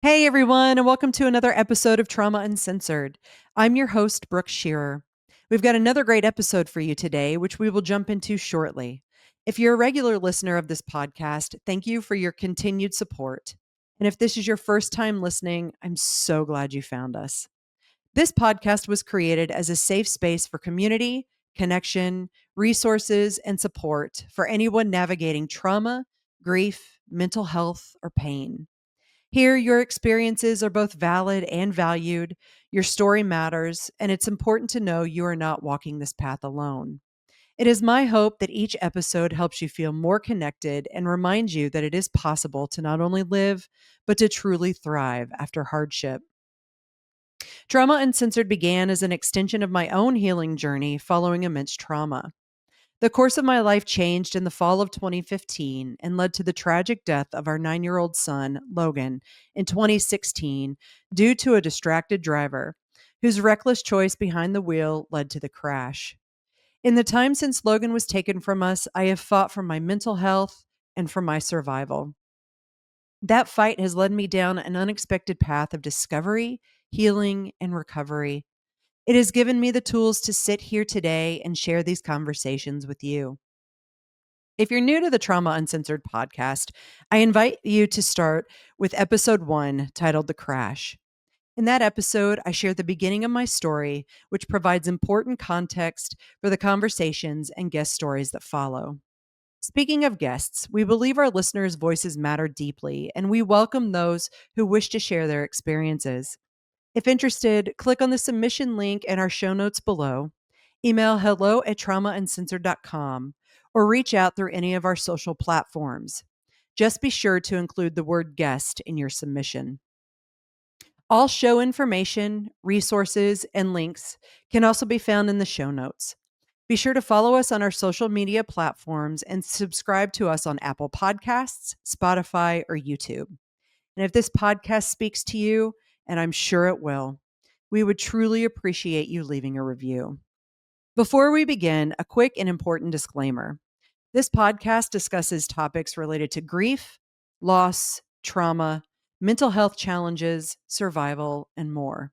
Hey everyone, and welcome to another episode of Trauma Uncensored. I'm your host, Brooke Shearer. We've got another great episode for you today, which we will jump into shortly. If you're a regular listener of this podcast, thank you for your continued support. And if this is your first time listening, I'm so glad you found us. This podcast was created as a safe space for community, connection, resources, and support for anyone navigating trauma, grief, mental health, or pain. Here, your experiences are both valid and valued. Your story matters, and it's important to know you are not walking this path alone. It is my hope that each episode helps you feel more connected and reminds you that it is possible to not only live, but to truly thrive after hardship. Trauma Uncensored began as an extension of my own healing journey following immense trauma. The course of my life changed in the fall of 2015 and led to the tragic death of our 9-year-old son, Logan, in 2016 due to a distracted driver whose reckless choice behind the wheel led to the crash. In the time since Logan was taken from us, I have fought for my mental health and for my survival. That fight has led me down an unexpected path of discovery, healing, and recovery. It has given me the tools to sit here today and share these conversations with you. If you're new to the Trauma Uncensored podcast, I invite you to start with episode 1 titled The Crash. In that episode, I share the beginning of my story, which provides important context for the conversations and guest stories that follow. Speaking of guests, we believe our listeners' voices matter deeply, and we welcome those who wish to share their experiences. If interested, click on the submission link in our show notes below, email hello@traumauncensored.com, or reach out through any of our social platforms. Just be sure to include the word guest in your submission. All show information, resources, and links can also be found in the show notes. Be sure to follow us on our social media platforms and subscribe to us on Apple Podcasts, Spotify, or YouTube. And if this podcast speaks to you, and I'm sure it will, we would truly appreciate you leaving a review. Before we begin, a quick and important disclaimer. This podcast discusses topics related to grief, loss, trauma, mental health challenges, survival, and more.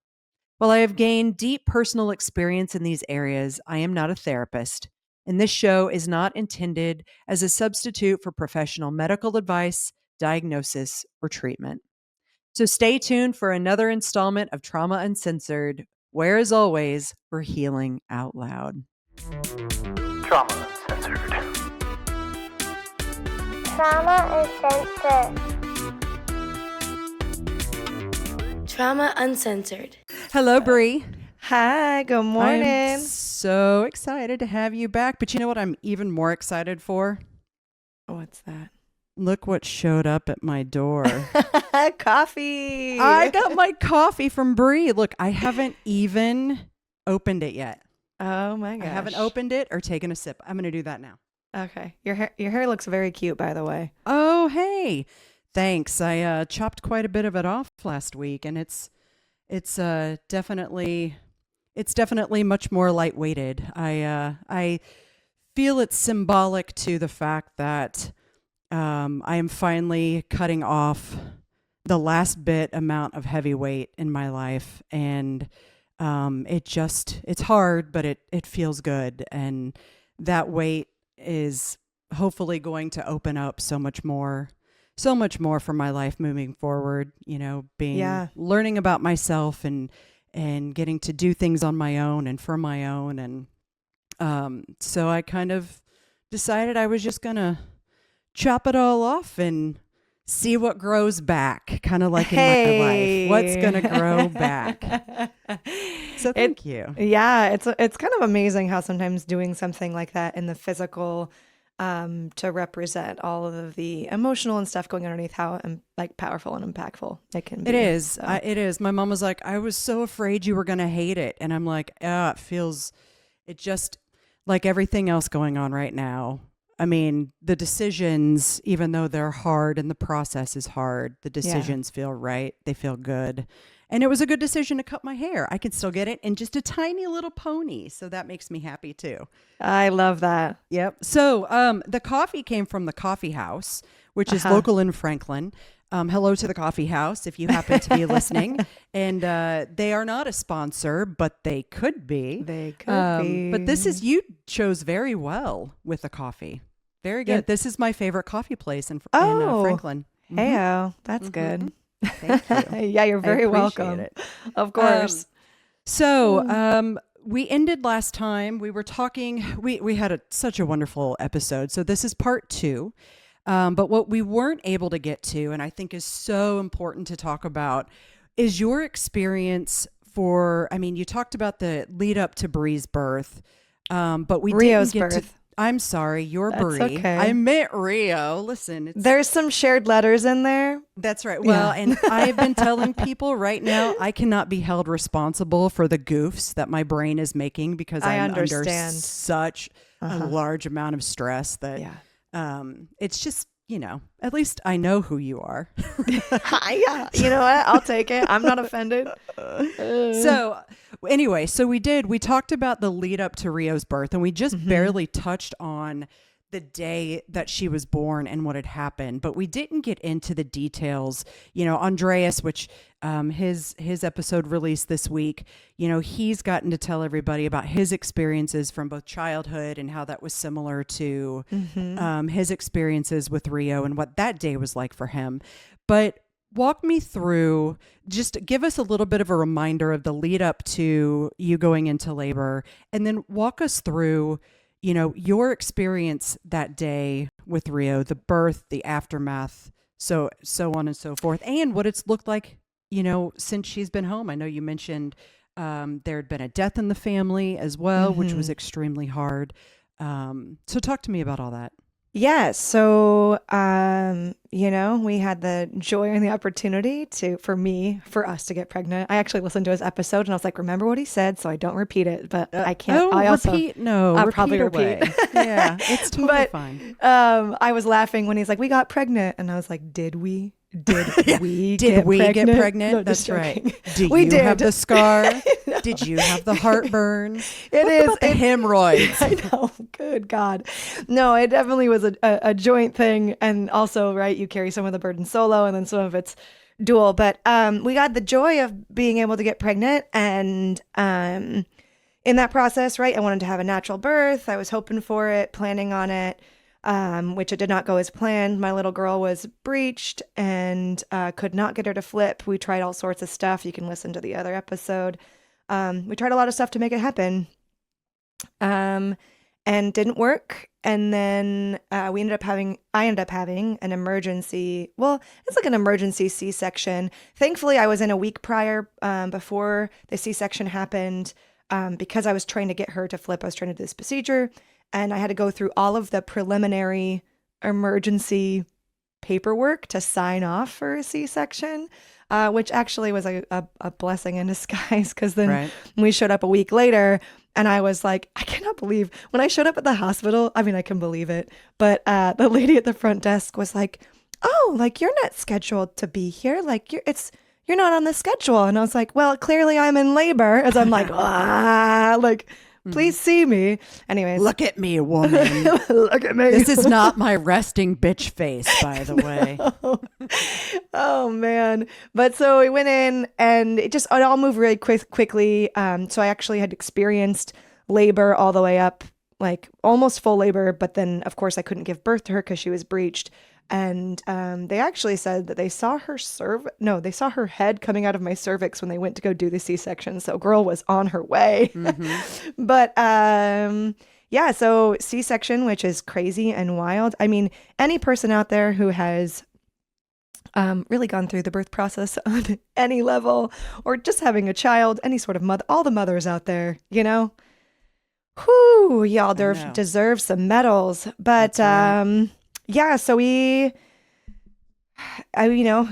While I have gained deep personal experience in these areas, I am not a therapist, and this show is not intended as a substitute for professional medical advice, diagnosis, or treatment. So stay tuned for another installment of Trauma Uncensored, where, as always, we're healing out loud. Trauma Uncensored. Trauma Uncensored. Trauma Uncensored. Hello, Bri. Hi, good morning. I'm so excited to have you back. But you know what I'm even more excited for? What's that? Look what showed up at my door. Coffee. I got my coffee from Bri. Look, I haven't even opened it yet. Oh my gosh. I haven't opened it or taken a sip. I'm going to do that now. Okay. Your hair looks very cute, by the way. Oh, hey. Thanks. I chopped quite a bit of it off last week, and it's definitely much more lightweighted. I feel it's symbolic to the fact that I am finally cutting off the last bit amount of heavy weight in my life, and it's hard, but it feels good, and that weight is hopefully going to open up so much more for my life moving forward, learning about myself and getting to do things on my own and for my own. And so I kind of decided I was just going to chop it all off and see what grows back, kind of like in my life. What's going to grow back? So thank you. Yeah, it's kind of amazing how sometimes doing something like that in the physical to represent all of the emotional and stuff going underneath, how powerful and impactful it can be. It is. So. It is. My mom was like, I was so afraid you were going to hate it. And I'm like, it just like everything else going on right now. I mean, the decisions, even though they're hard and the process is hard, the decisions feel right. They feel good. And it was a good decision to cut my hair. I can still get it in just a tiny little pony. So that makes me happy too. I love that. Yep. So the coffee came from the coffee house, which is local in Franklin. Hello to the coffee house if you happen to be listening. And they are not a sponsor, but they could be. They could be. But you chose very well with the coffee. Very good. Yeah. This is my favorite coffee place in Oh. Franklin. Heyo, that's good. Thank you. Yeah, you're very I appreciate welcome. it. Of course. We ended last time. We were talking. We had such a wonderful episode. So this is part 2. But what we weren't able to get to, and I think is so important to talk about, is your experience you talked about the lead up to Bri's birth, but we Rio's didn't get birth. I'm sorry, your That's Bri. okay. I meant Rio. Listen, There's some shared letters in there. that's right. Well, and I've been telling people right now, I cannot be held responsible for the goofs that my brain is making because I I'm under understand. such a large amount of stress that it's just, at least I know who you are. Yeah, you know what? I'll take it. I'm not offended. So anyway, we talked about the lead up to Rio's birth, and we just barely touched on the day that she was born and what had happened, but we didn't get into the details. Andreas, which his episode released this week, he's gotten to tell everybody about his experiences from both childhood and how that was similar to his experiences with Rio and what that day was like for him. But walk me through, just give us a little bit of a reminder of the lead up to you going into labor, and then walk us through your experience that day with Rio, the birth, the aftermath, so on and so forth, and what it's looked like, since she's been home. I know you mentioned there had been a death in the family as well, which was extremely hard. So talk to me about all that. Yeah. So, we had the joy and the opportunity for us to get pregnant. I actually listened to his episode and I was like, remember what he said, so I don't repeat it, but I can't. I'll probably repeat. Yeah, it's totally fine. I was laughing when he's like, we got pregnant. And I was like, did we? Did we get pregnant? No, That's joking. right. Do you have the scar? Did you have the heartburn? The hemorrhoids? I know. Good God. No, it definitely was a joint thing. And also, right, you carry some of the burden solo and then some of it's dual. But we got the joy of being able to get pregnant. And in that process, right, I wanted to have a natural birth. I was hoping for it, planning on it. Which it did not go as planned. My little girl was breached and could not get her to flip. We tried all sorts of stuff. You can listen to the other episode. We tried a lot of stuff to make it happen, and didn't work. And then I ended up having an emergency. Well, it's like an emergency C-section. Thankfully, I was in a week prior before the C-section happened because I was trying to get her to flip. I was trying to do this procedure. And I had to go through all of the preliminary emergency paperwork to sign off for a C-section, which actually was a blessing in disguise, because then we showed up a week later and I was like, I cannot believe when I showed up at the hospital. I mean, I can believe it. But the lady at the front desk was like, oh, like you're not scheduled to be here. Like you're not on the schedule. And I was like, well, clearly I'm in labor, as I'm like, please see me. Anyways. Look at me, woman. Look at me. This is not my resting bitch face, by the way. Oh, man. But so we went in and it all moved really quickly. So I actually had experienced labor all the way up, like almost full labor. But then, of course, I couldn't give birth to her because she was breached. And they actually said that they saw her head coming out of my cervix when they went to go do the C-section. So girl was on her way. But so C-section, which is crazy and wild. I mean, any person out there who has really gone through the birth process on any level, or just having a child, any sort of mother, all the mothers out there, whoo, y'all deserve some medals. But so I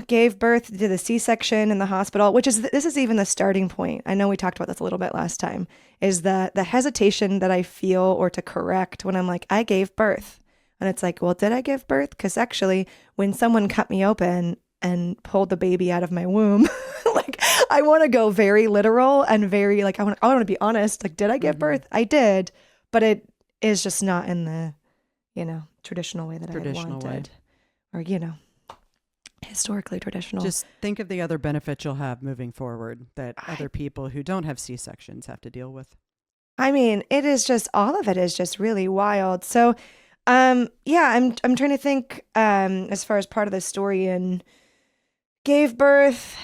gave birth to the C-section in the hospital, this is even the starting point. I know we talked about this a little bit last time, is the hesitation that I feel, or to correct, when I'm like, I gave birth. And it's like, well, did I give birth? Because actually, when someone cut me open and pulled the baby out of my womb, like, I want to go very literal and very, like, I want to be honest. Like, did I give birth? I did, but it is just not in the, traditional way that I had wanted. Or, historically traditional. Just think of the other benefits you'll have moving forward that other people who don't have C-sections have to deal with. I mean, it is just, all of it is just really wild. So, yeah, I'm trying to think, as far as part of the story, and gave birth.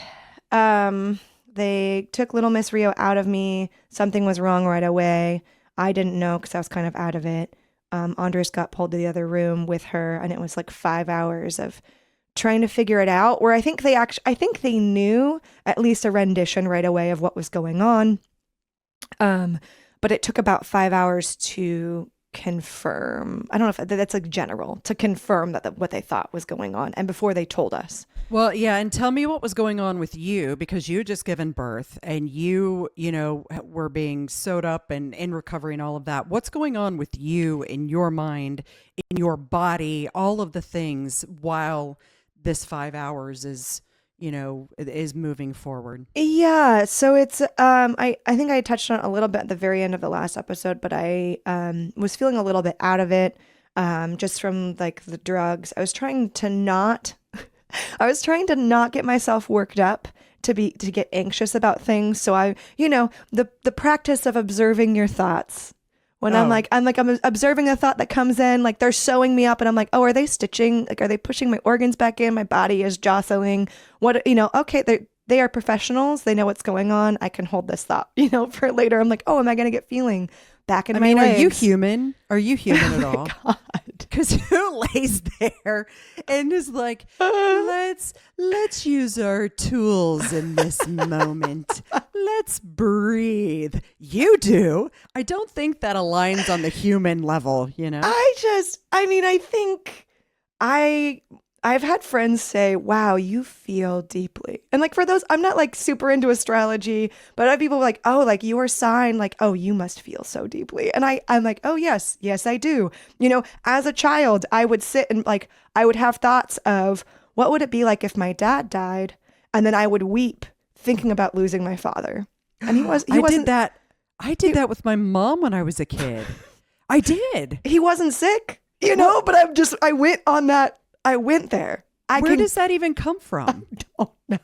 They took little Miss Rio out of me. Something was wrong right away. I didn't know because I was kind of out of it. Andres got pulled to the other room with her, and it was like 5 hours of trying to figure it out, where I think they knew at least a rendition right away of what was going on. But it took about 5 hours to confirm. I don't know if that's like general, to confirm that what they thought was going on, and before they told us. Well, yeah, and tell me what was going on with you, because you had just given birth and you were being sewed up and in recovery and all of that. What's going on with you in your mind, in your body, all of the things while this 5 hours is moving forward? Yeah, so it's I think I touched on it a little bit at the very end of the last episode, but I was feeling a little bit out of it, just from like the drugs. I was trying to not get myself worked up to get anxious about things. So the practice of observing your thoughts. When I'm observing a thought that comes in, like they're sewing me up, and I'm like, oh, are they stitching? Like, are they pushing my organs back in? My body is jostling. Okay, they are professionals. They know what's going on. I can hold this thought, for later. I'm like, oh, am I going to get feeling back in my legs? Are you human? Are you human at all? God. Because who lays there and is like, let's use our tools in this moment. Let's breathe. You do. I don't think that aligns on the human level, I think I've had friends say, wow, you feel deeply. And like, for those, I'm not like super into astrology, but I have people like, oh, like your sign, like, oh, you must feel so deeply. And I'm like, oh, yes, I do. As a child, I would sit and like, I would have thoughts of what would it be like if my dad died? And then I would weep thinking about losing my father. And I did that with my mom when I was a kid. I did. He wasn't sick, but I went on that. I went there. Where does that even come from? I don't know.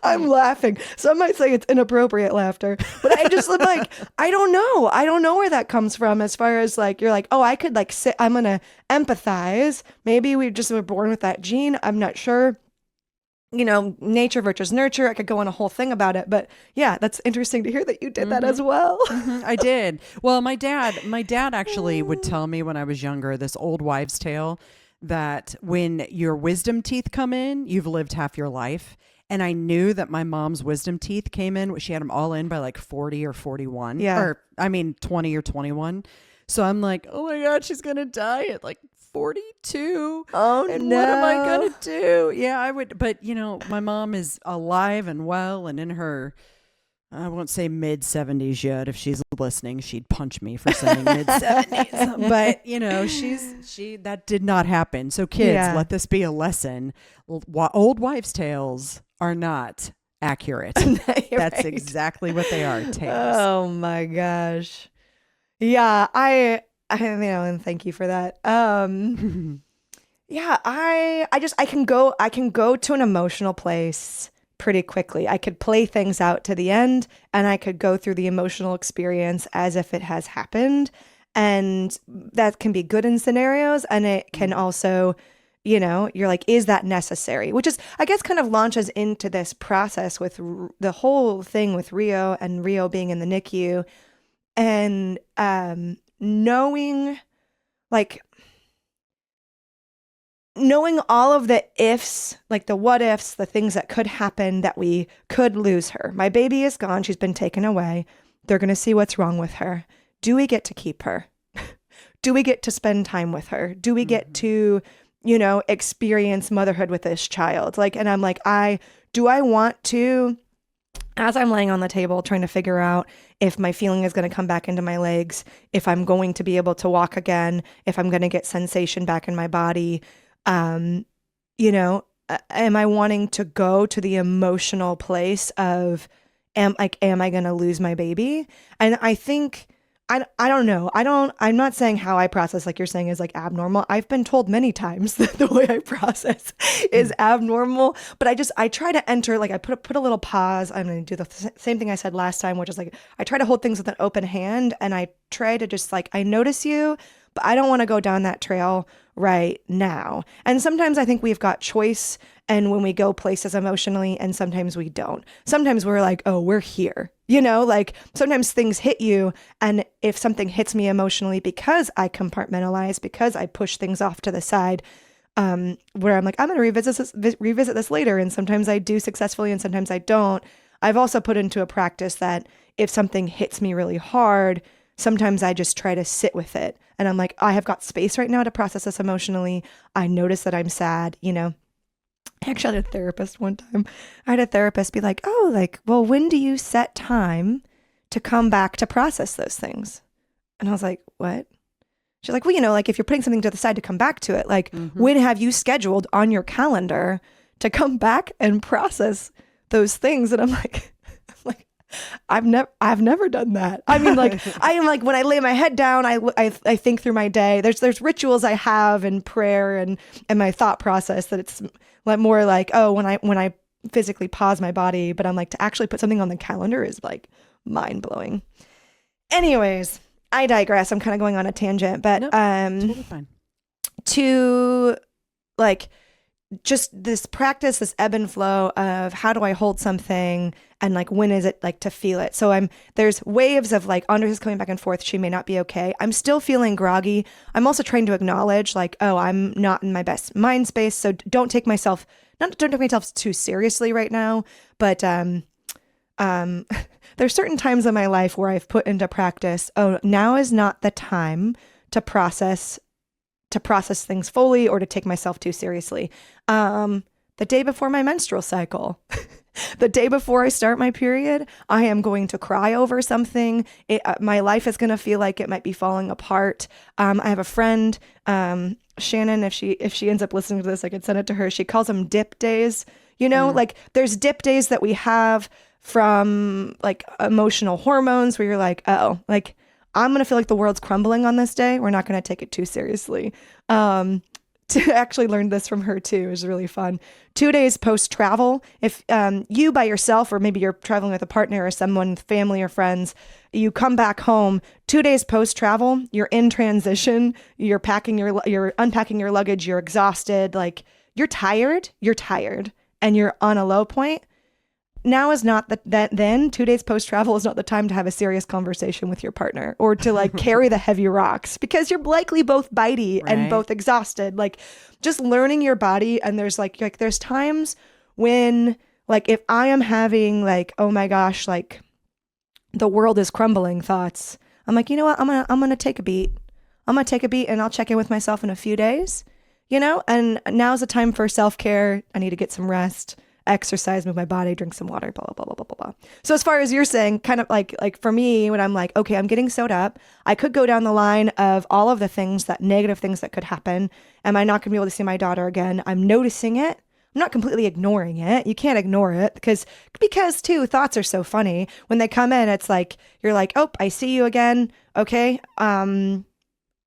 I'm laughing. Some might say it's inappropriate laughter, but I just like, I don't know. I don't know where that comes from, as far as like, you're like, oh, I could like sit, I'm going to empathize. Maybe we just were born with that gene. I'm not sure. Nature versus nurture. I could go on a whole thing about it, but yeah, that's interesting to hear that you did that as well. I did. Well, my dad actually would tell me when I was younger, this old wives' tale, that when your wisdom teeth come in, you've lived half your life. And I knew that my mom's wisdom teeth came in. She had them all in by like 40 or 41. Yeah. 20 or 21. So I'm like, oh my God, she's going to die at like 42. Oh, and no. what am I going to do? Yeah, I would. But, my mom is alive and well and in her, I won't say mid 70s yet. If she's listening, she'd punch me for saying mid 70s. But that did not happen. So kids, let this be a lesson. Old wives' tales are not accurate. That's right. exactly what they are. Tales. Oh my gosh. Yeah, I and thank you for that. Yeah, I can go to an emotional place pretty quickly. I could play things out to the end, and I could go through the emotional experience as if it has happened. And that can be good in scenarios, and it can also, you're like, is that necessary? Which is, I guess, kind of launches into this process with the whole thing with Rio and Rio being in the NICU, and knowing all of the ifs, like the what ifs, the things that could happen, that we could lose her. My baby is gone. She's been taken away. They're going to see what's wrong with her. Do we get to keep her? Do we get to spend time with her? Do we get to, experience motherhood with this child? And I'm like, do I want to, as I'm laying on the table trying to figure out if my feeling is going to come back into my legs, if I'm going to be able to walk again, if I'm going to get sensation back in my body, am I wanting to go to the emotional place of, am I going to lose my baby? And I think I don't know. I'm not saying how I process, like you're saying, is like abnormal. I've been told many times that the way I process is abnormal, but I try to enter, like I put a little pause. I'm going to do the same thing I said last time, which is like, I try to hold things with an open hand, and I try to just like, I notice you, but I don't want to go down that trail right now. And sometimes I think we've got choice, and when we go places emotionally, and sometimes we don't. Sometimes we're like, oh, we're here. Like sometimes things hit you. And if something hits me emotionally because I compartmentalize, because I push things off to the side, where I'm like, I'm going to revisit this later. And sometimes I do successfully and sometimes I don't. I've also put into a practice that if something hits me really hard, sometimes I just try to sit with it. And I'm like, I have got space right now to process this emotionally. I notice that I'm sad, I actually had a therapist one time. I had a therapist be like, oh, like, well, when do you set time to come back to process those things? And I was like, what? She's like, well, like if you're putting something to the side to come back to it, like when have you scheduled on your calendar to come back and process those things? And I'm like, I've never done that. I mean, like, I am like, when I lay my head down, I think through my day. There's rituals I have in prayer and my thought process that it's like more like, oh, when I physically pause my body, but I'm like, to actually put something on the calendar is like mind blowing. Anyways, I digress. I'm kind of going on a tangent, but nope, totally fine. To like just this practice, this ebb and flow of how do I hold something and like when is it like to feel it. So there's waves of like Andres coming back and forth. She may not be okay. I'm still feeling groggy. I'm also trying to acknowledge like, oh, I'm not in my best mind space. So don't take myself too seriously right now. But there's certain times in my life where I've put into practice, oh, now is not the time to process things fully or to take myself too seriously. The day before my menstrual cycle, the day before I start my period, I am going to cry over something. My life is going to feel like it might be falling apart. I have a friend, Shannon, if she ends up listening to this, I could send it to her. She calls them dip days. Like there's dip days that we have from like emotional hormones where you're like, oh, like I'm going to feel like the world's crumbling on this day. We're not going to take it too seriously. To actually learn this from her too is really fun. 2 days post-travel, if you by yourself or maybe you're traveling with a partner or someone, family or friends, you come back home 2 days post-travel, you're in transition, you're unpacking your luggage, you're exhausted, like you're tired, and you're on a low point. Now is not then 2 days post-travel is not the time to have a serious conversation with your partner or to like carry the heavy rocks because you're likely both bitey and both exhausted. Like just learning your body. And there's like there's times when like if I am having like, oh my gosh, like the world is crumbling thoughts, I'm like, you know what? I'm going to take a beat. I'm going to take a beat and I'll check in with myself in a few days, and now's the time for self-care. I need to get some rest. Exercise, move my body, drink some water, blah, blah, blah, blah, blah, blah. So as far as you're saying, kind of like for me, when I'm like, okay, I'm getting sewed up, I could go down the line of all of the negative things that could happen. Am I not going to be able to see my daughter again? I'm noticing it. I'm not completely ignoring it. You can't ignore it because too, thoughts are so funny. When they come in, it's like, you're like, oh, I see you again. Okay.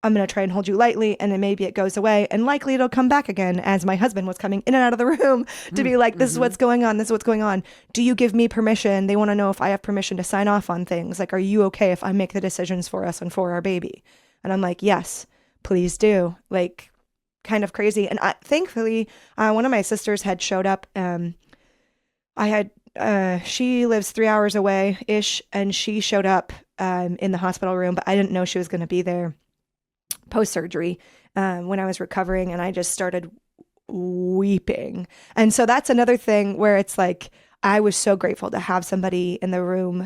I'm going to try and hold you lightly and then maybe it goes away and likely it'll come back again as my husband was coming in and out of the room to be like, this is what's going on. This is what's going on. Do you give me permission? They want to know if I have permission to sign off on things. Like, are you okay if I make the decisions for us and for our baby? And I'm like, yes, please do. Like kind of crazy. And thankfully, one of my sisters had showed up. She lives 3 hours away ish. And she showed up in the hospital room, but I didn't know she was going to be there post-surgery when I was recovering, and I just started weeping. And so that's another thing where it's like I was so grateful to have somebody in the room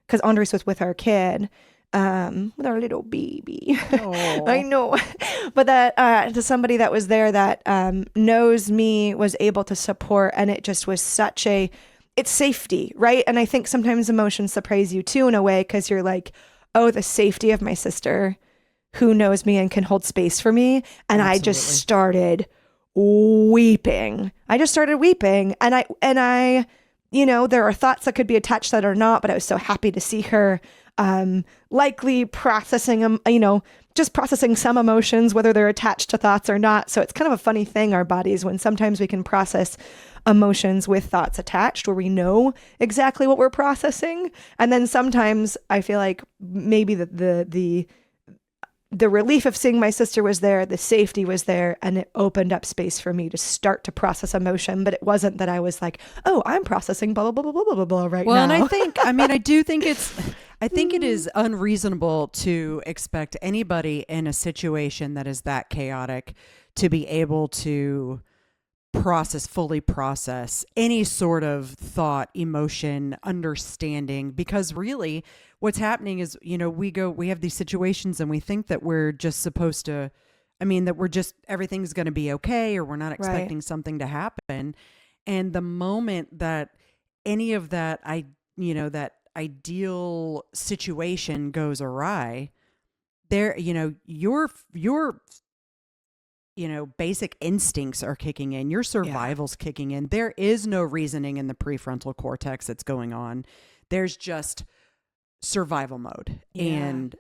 because Andres was with our kid, with our little baby. I know, but that to somebody that was there that knows me, was able to support, and it just was it's safety, right? And I think sometimes emotions surprise you too in a way because you're like, oh, the safety of my sister who knows me and can hold space for me. And Absolutely. I just started weeping. And I there are thoughts that could be attached that are not, but I was so happy to see her likely processing them, just processing some emotions, whether they're attached to thoughts or not. So it's kind of a funny thing, our bodies, when sometimes we can process emotions with thoughts attached where we know exactly what we're processing. And then sometimes I feel like maybe the relief of seeing my sister was there, the safety was there, and it opened up space for me to start to process emotion. But it wasn't that I was like, oh, I'm processing blah, blah, blah, blah, blah, blah, blah right now. Well, and I think it is unreasonable to expect anybody in a situation that is that chaotic to be able to fully process any sort of thought, emotion, understanding, because really what's happening is, we have these situations and we think that we're just supposed to, everything's going to be okay, or we're not expecting something to happen. And the moment that any of that, that ideal situation goes awry, there, your basic instincts are kicking in. Your survival's kicking in. There is no reasoning in the prefrontal cortex that's going on. There's just survival mode. Yeah. And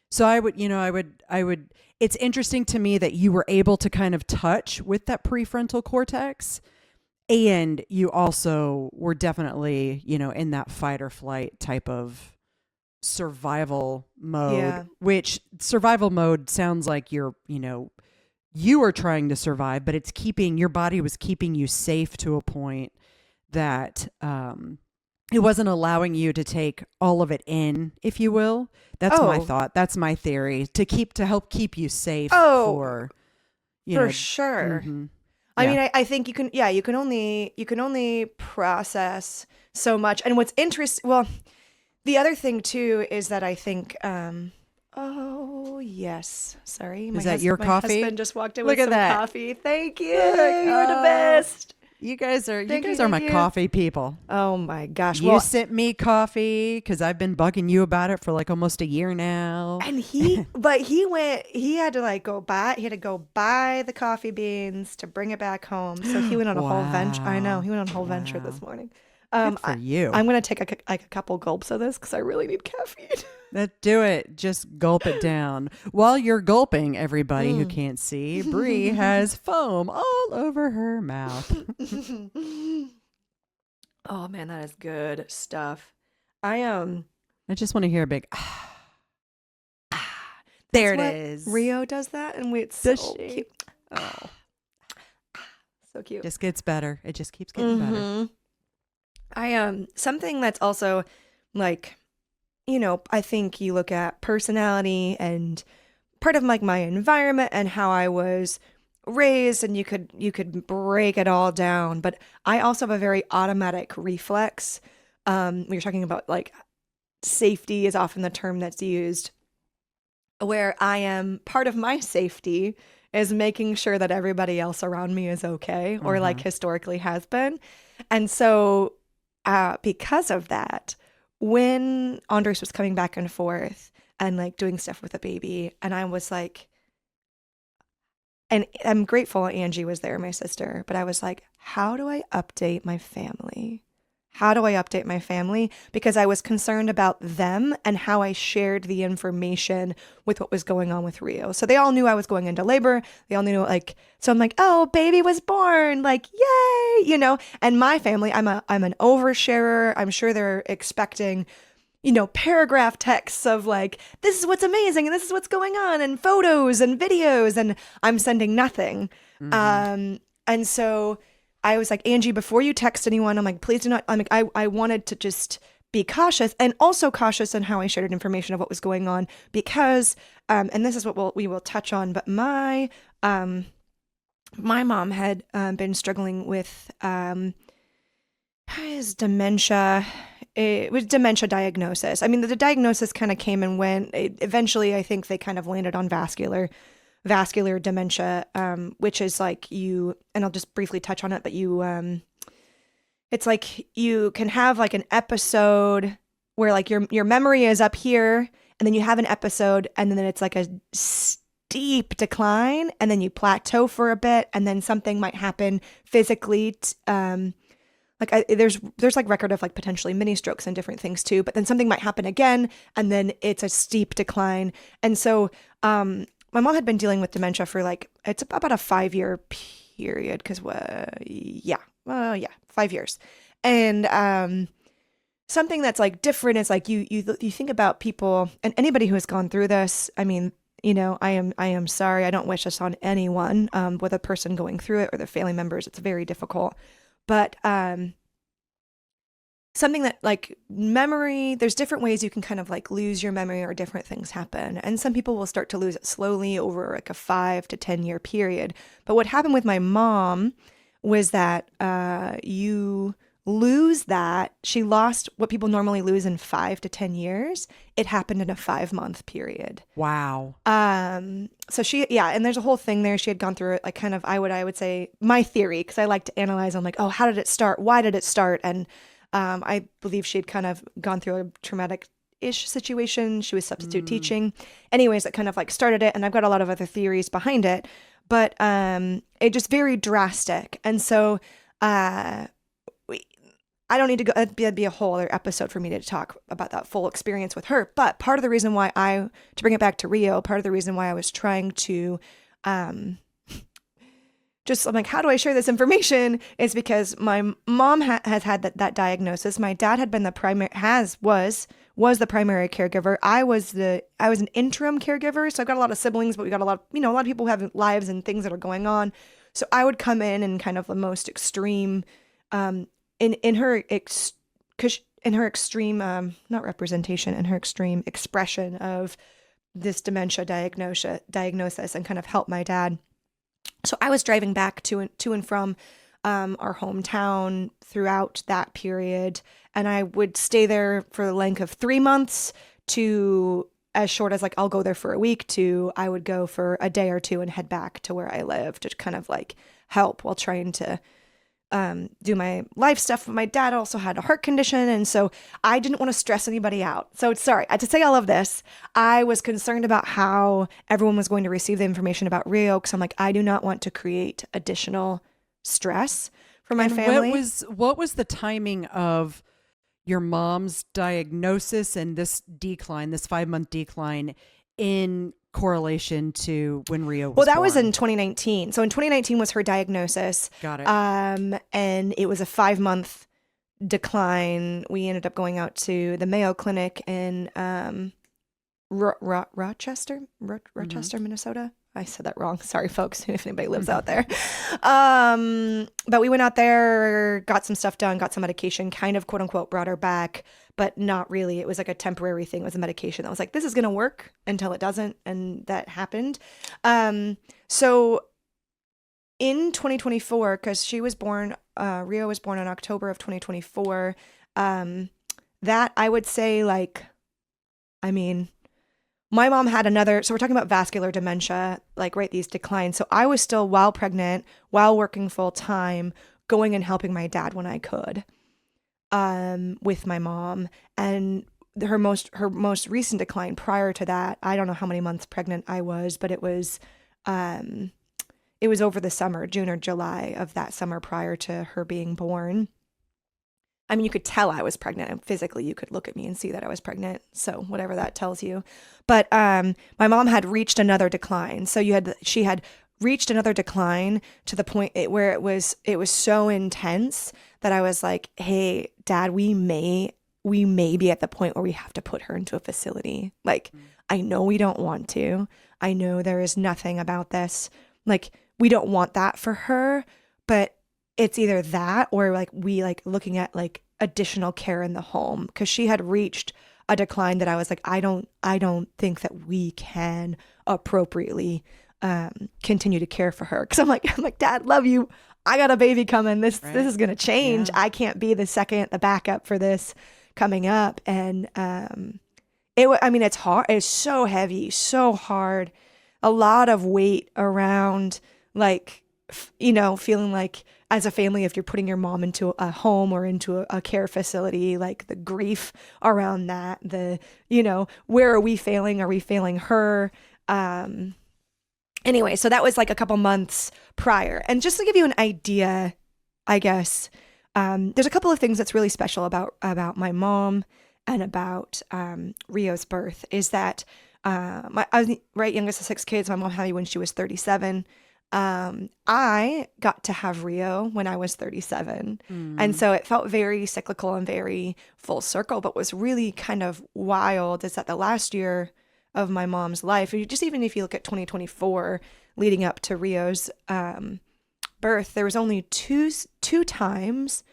so I would, it's interesting to me that you were able to kind of touch with that prefrontal cortex, and you also were definitely, in that fight or flight type of survival mode, which survival mode sounds like you are trying to survive, but your body was keeping you safe to a point that it wasn't allowing you to take all of it in, if you will. That's my thought. That's my theory, to help keep you safe for sure. Mm-hmm. I mean, I think you can only process so much. And what's interesting, well, the other thing too is that I think, oh yes, sorry, is that your coffee? My husband just walked in Look with at some that. Coffee. Thank you. You're the best. You guys are Thank my you. coffee people. Oh my gosh! You sent me coffee because I've been bugging you about it for like almost a year now. And he had to go buy the coffee beans to bring it back home. So he went on a whole venture. I know, he went on a whole venture this morning. Good for you. I'm going to take a couple gulps of this because I really need caffeine. Let's do it. Just gulp it down. While you're gulping, everybody who can't see, Bri has foam all over her mouth. Oh man, that is good stuff. I just want to hear a big there it is. Rio does that, and it's so cute. Oh, so cute. Just gets better. It just keeps getting better. Something that's also I think you look at personality and part of my environment and how I was raised, and you could break it all down. But I also have a very automatic reflex. When you're talking about safety is often the term that's used, where I am part of my safety is making sure that everybody else around me is okay, or historically has been. And so because of that, when Andres was coming back and forth and doing stuff with the baby, and I was and I'm grateful Angie was there, my sister, but I was like, how do I update my family? How do I update my family? Because I was concerned about them and how I shared the information with what was going on with Rio. So they all knew I was going into labor. They all knew so I'm like, oh, baby was born, yay, And my family, I'm an oversharer. I'm sure they're expecting, paragraph texts of this is what's amazing and this is what's going on, and photos and videos, and I'm sending nothing. And so I was like, Angie, before you text anyone, I'm like, please do not. I wanted to just be cautious, and also cautious in how I shared information of what was going on, because, and this is what we will touch on, but my mom had been struggling with his dementia. It was dementia diagnosis. I mean, the diagnosis kind of came and went. Eventually, I think they kind of landed on vascular dementia, which is and I'll just briefly touch on it, but it's you can have an episode where your memory is up here, and then you have an episode, and then it's a steep decline, and then you plateau for a bit, and then something might happen physically, like there's like record of like potentially mini strokes and different things too, but then something might happen again and then it's a steep decline. And so my mom had been dealing with dementia for like, it's about a 5-year period because 5 years. And something that's like different is like you think about people, and anybody who has gone through this, I mean, I am sorry. I don't wish this on anyone, with a person going through it or their family members. It's very difficult. But something that like memory, there's different ways you can kind of like lose your memory or different things happen. And some people will start to lose it slowly over like a 5 to 10 year period. But what happened with my mom was that you lose that. She lost what people normally lose in 5 to 10 years. It happened in a 5-month period. Wow. So and there's a whole thing there. She had gone through it, like kind of, I would say my theory, because I like to analyze. I'm like, oh, how did it start? Why did it start? And I believe she had kind of gone through a traumatic-ish situation. She was substitute teaching. Anyways, that kind of like started it. And I've got a lot of other theories behind it, but it just very drastic. And so I don't need to go, that'd be a whole other episode for me to talk about that full experience with her. But part of the reason why to bring it back to Rio, part of the reason why I was trying to, I'm like, how do I share this information? Is because my mom has had that diagnosis. My dad had been the was the primary caregiver. I was an interim caregiver. So I've got a lot of siblings, but we got a lot of people who have lives and things that are going on. So I would come in and kind of the most extreme, in her extreme not representation, in her extreme expression of this dementia diagnosis and kind of help my dad. So I was driving back to and from our hometown throughout that period, and I would stay there for the length of 3 months to as short as like I'll go there for a week to I would go for a day or two and head back to where I live to kind of like help while trying to do my life stuff. My dad also had a heart condition, and so I didn't want to stress anybody out. So sorry, to say all of this, I was concerned about how everyone was going to receive the information about Rio, because I'm like, I do not want to create additional stress for my family. What was the timing of your mom's diagnosis and this decline, this 5-month decline, in correlation to when Rio was that born? was in 2019. So in 2019 was her diagnosis. Got it. And it was a 5-month decline. We ended up going out to the Mayo Clinic in Rochester, Minnesota. I said that wrong. Sorry, folks, if anybody lives out there. But we went out there, got some stuff done, got some medication, kind of quote unquote brought her back, but not really. It was like a temporary thing. It was a medication that was like, this is going to work until it doesn't. And that happened. So in 2024, because she was born, Rio was born in October of 2024. That I would say my mom had another, so we're talking about vascular dementia, these declines. So I was still, while pregnant, while working full time, going and helping my dad when I could, with my mom. And her most recent decline prior to that, I don't know how many months pregnant I was, but it was over the summer, June or July of that summer prior to her being born. I mean, you could tell I was pregnant, and physically you could look at me and see that I was pregnant. So whatever that tells you. But my mom had reached another decline. So she had reached another decline to the point where it was so intense that I was like, hey, Dad, we may be at the point where we have to put her into a facility. I know we don't want to. I know there is nothing about this. We don't want that for her, but it's either that or we looking at additional care in the home, because she had reached a decline that I was like, I don't think that we can appropriately continue to care for her, because I'm like, Dad, love you. I got a baby coming. This is gonna change. Yeah. I can't be the backup for this coming up. And it's hard. It's so heavy, so hard. A lot of weight around, feeling like, as a family, if you're putting your mom into a home or into a care facility, the grief around that, where are we failing? Are we failing her? Anyway, so that was a couple months prior. And just to give you an idea, I guess, there's a couple of things that's really special about my mom and about Rio's birth is that I was the youngest of 6 kids. My mom had me when she was 37. I got to have Rio when I was 37. And so it felt very cyclical and very full circle. But what's really kind of wild is that the last year of my mom's life, even if you look at 2024 leading up to Rio's birth, there was only two times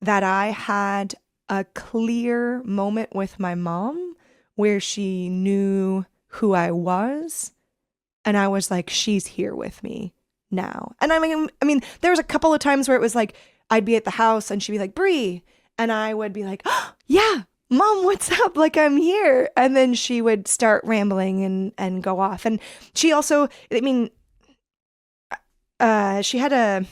that I had a clear moment with my mom where she knew who I was. And I was like, she's here with me now. And I mean, there was a couple of times where it was like, I'd be at the house and she'd be like, Bri. And I would be like, oh, yeah, Mom, what's up? Like, I'm here. And then she would start rambling and go off. And she also, she had a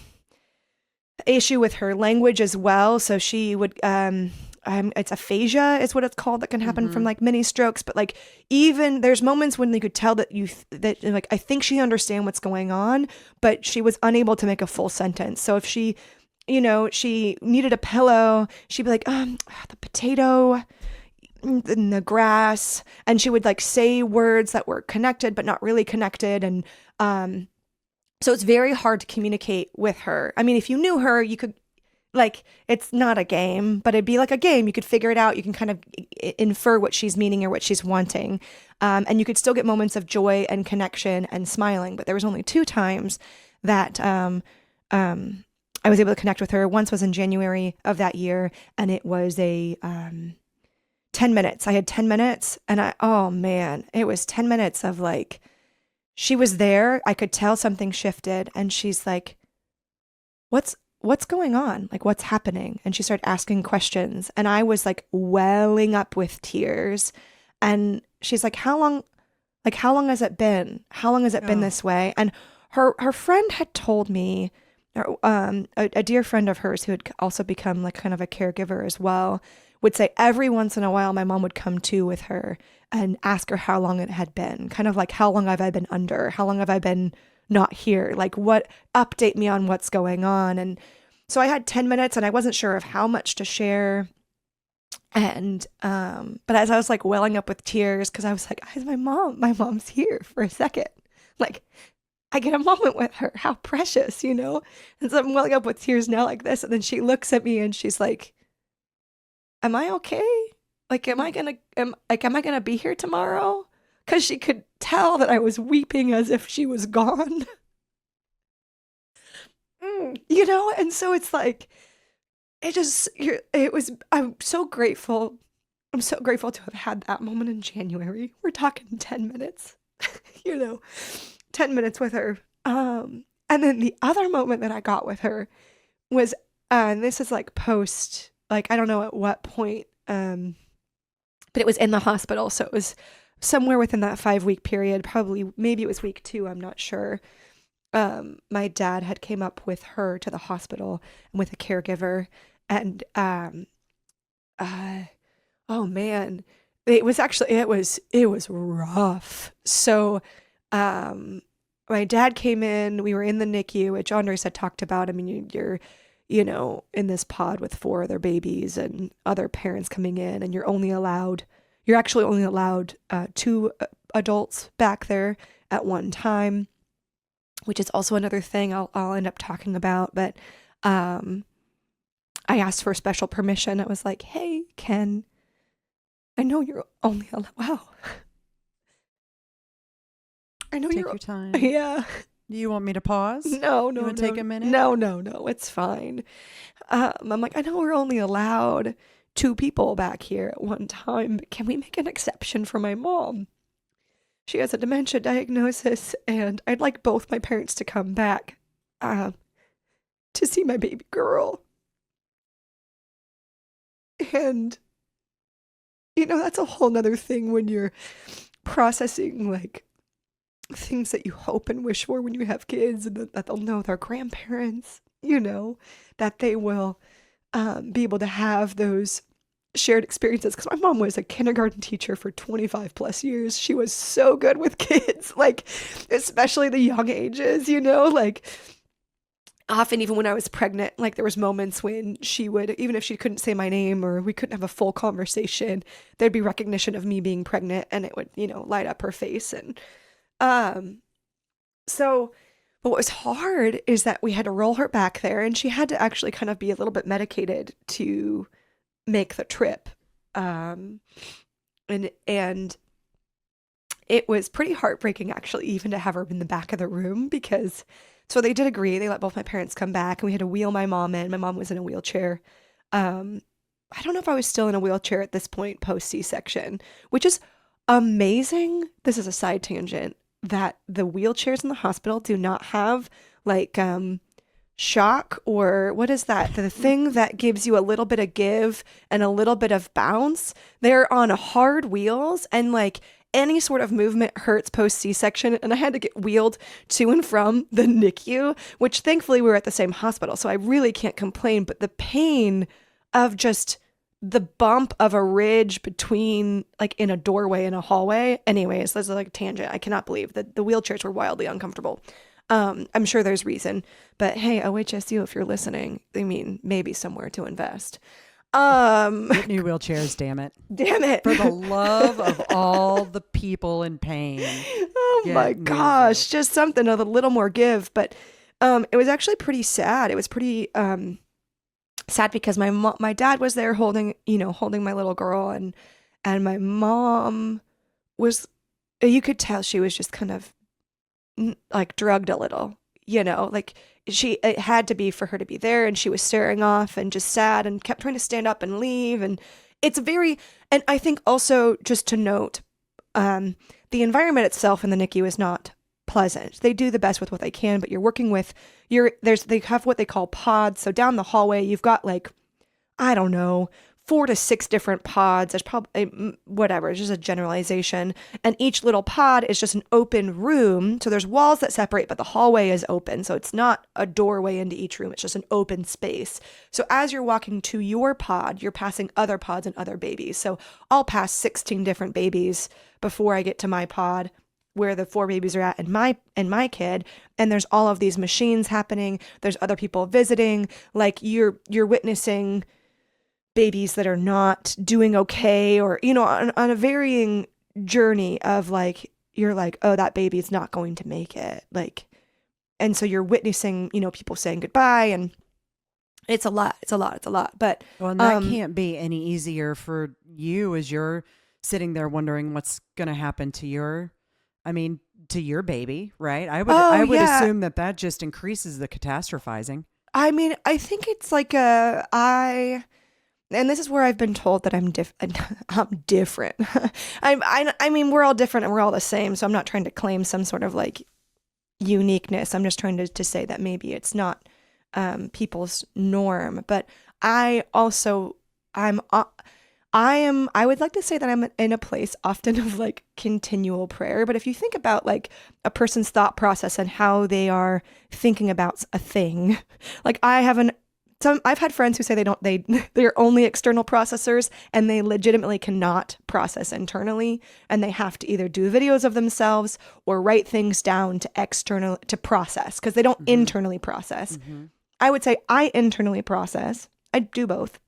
issue with her language as well. So she would, it's aphasia is what it's called, that can happen from like mini strokes. But like, even there's moments when you could tell that like, I think she understand what's going on, but she was unable to make a full sentence. So if she, she needed a pillow, she'd be like, the potato in the grass. And she would like say words that were connected, but not really connected. And, so it's very hard to communicate with her. I mean, if you knew her, you could, like, it's not a game, but it'd be like a game. You could figure it out. You can kind of infer what she's meaning or what she's wanting. And you could still get moments of joy and connection and smiling. But there was only 2 times that I was able to connect with her. Once was in January of that year, and it was a 10 minutes. I had 10 minutes, and oh man, it was 10 minutes of like, she was there. I could tell something shifted, and she's like, what's going on? Like, what's happening? And she started asking questions, and I was like welling up with tears. And she's like, how long has it been? How long has it been this way? And her friend had told me, a dear friend of hers who had also become like kind of a caregiver as well, would say every once in a while my mom would come to with her and ask her how long it had been, kind of like, how long have I been under? How long have I been not here? Like, update me on what's going on. And so I had 10 minutes, and I wasn't sure of how much to share. And, but as I was like welling up with tears, cause I was like, my mom's here for a second. Like, I get a moment with her. How precious, And so I'm welling up with tears now like this. And then she looks at me and she's like, am I okay? Like, am I gonna be here tomorrow? Cause she could tell that I was weeping as if she was gone. And so it's like, I'm so grateful. I'm so grateful to have had that moment in January. We're talking 10 minutes, 10 minutes with her. And then the other moment that I got with her was, and this is like post, like, I don't know at what point, but it was in the hospital. So it was somewhere within that 5-week period, maybe it was week 2. I'm not sure. My dad had came up with her to the hospital with a caregiver, and oh man, it was rough. So my dad came in, we were in the NICU, which Andres had talked about. I mean, you're in this pod with 4 other babies and other parents coming in, and you're actually only allowed 2 adults back there at one time, which is also another thing I'll end up talking about. But I asked for special permission. I was like, hey, Ken, I know you're only allowed, wow. I know Take your time. Yeah. Do you want me to pause? No. You want to take a minute? No. It's fine. I'm like, I know we're only allowed 2 people back here at one time, but can we make an exception for my mom? She has a dementia diagnosis, and I'd like both my parents to come back to see my baby girl. And, that's a whole nother thing when you're processing, like, things that you hope and wish for when you have kids, and that they'll know their grandparents, that they will be able to have those shared experiences. Because my mom was a kindergarten teacher for 25 plus years. She was so good with kids, like, especially the young ages, like, often even when I was pregnant, like there was moments when she would, even if she couldn't say my name or we couldn't have a full conversation, there'd be recognition of me being pregnant and it would, light up her face. And so but what was hard is that we had to roll her back there and she had to actually kind of be a little bit medicated to make the trip. And it was pretty heartbreaking actually even to have her in the back of the room because so they did agree. They let both my parents come back and we had to wheel my mom in. My mom was in a wheelchair. I don't know if I was still in a wheelchair at this point post C-section, which is amazing. This is a side tangent that the wheelchairs in the hospital do not have like shock or what is that? The thing that gives you a little bit of give and a little bit of bounce. They're on hard wheels and like any sort of movement hurts post C-section. And I had to get wheeled to and from the NICU, which thankfully we were at the same hospital. So I really can't complain, but the pain of just the bump of a ridge between like in a doorway in a hallway. Anyways, that's like a tangent. I cannot believe that the wheelchairs were wildly uncomfortable. I'm sure there's reason, but hey, OHSU, if you're listening, I mean, maybe somewhere to invest. Get new wheelchairs, damn it. Damn it. For the love of all the people in pain. Oh Get my new gosh, just something of a little more give. But it was actually pretty sad. It was pretty sad because my dad was there holding my little girl and my mom was, you could tell she was just kind of like drugged a little, like it had to be for her to be there and she was staring off and just sad and kept trying to stand up and leave. And and I think also just to note, the environment itself in the NICU is not pleasant. They do the best with what they can, but you're working with they have what they call pods. So down the hallway, you've got like, I don't know, 4 to 6 different pods. There's probably whatever, it's just a generalization. And each little pod is just an open room. So there's walls that separate, but the hallway is open. So it's not a doorway into each room. It's just an open space. So as you're walking to your pod, you're passing other pods and other babies. So I'll pass 16 different babies before I get to my pod, where the 4 babies are at and my kid, and there's all of these machines happening. There's other people visiting, like you're witnessing babies that are not doing okay, or on a varying journey of like, you're like, oh, that baby's not going to make it, like, and so you're witnessing people saying goodbye, and it's a lot. But well, and that can't be any easier for you as you're sitting there wondering what's going to happen to your baby, right? I would assume that just increases the catastrophizing. I mean, I think it's like and this is where I've been told that I'm different. I mean, we're all different and we're all the same. So I'm not trying to claim some sort of like uniqueness. I'm just trying to say that maybe it's not people's norm. But I would like to say that I'm in a place often of like continual prayer. But if you think about like a person's thought process and how they are thinking about a thing, like I've had friends who say they're only external processors and they legitimately cannot process internally, and they have to either do videos of themselves or write things down to process, because they don't internally process. Mm-hmm. I would say I internally process. I do both.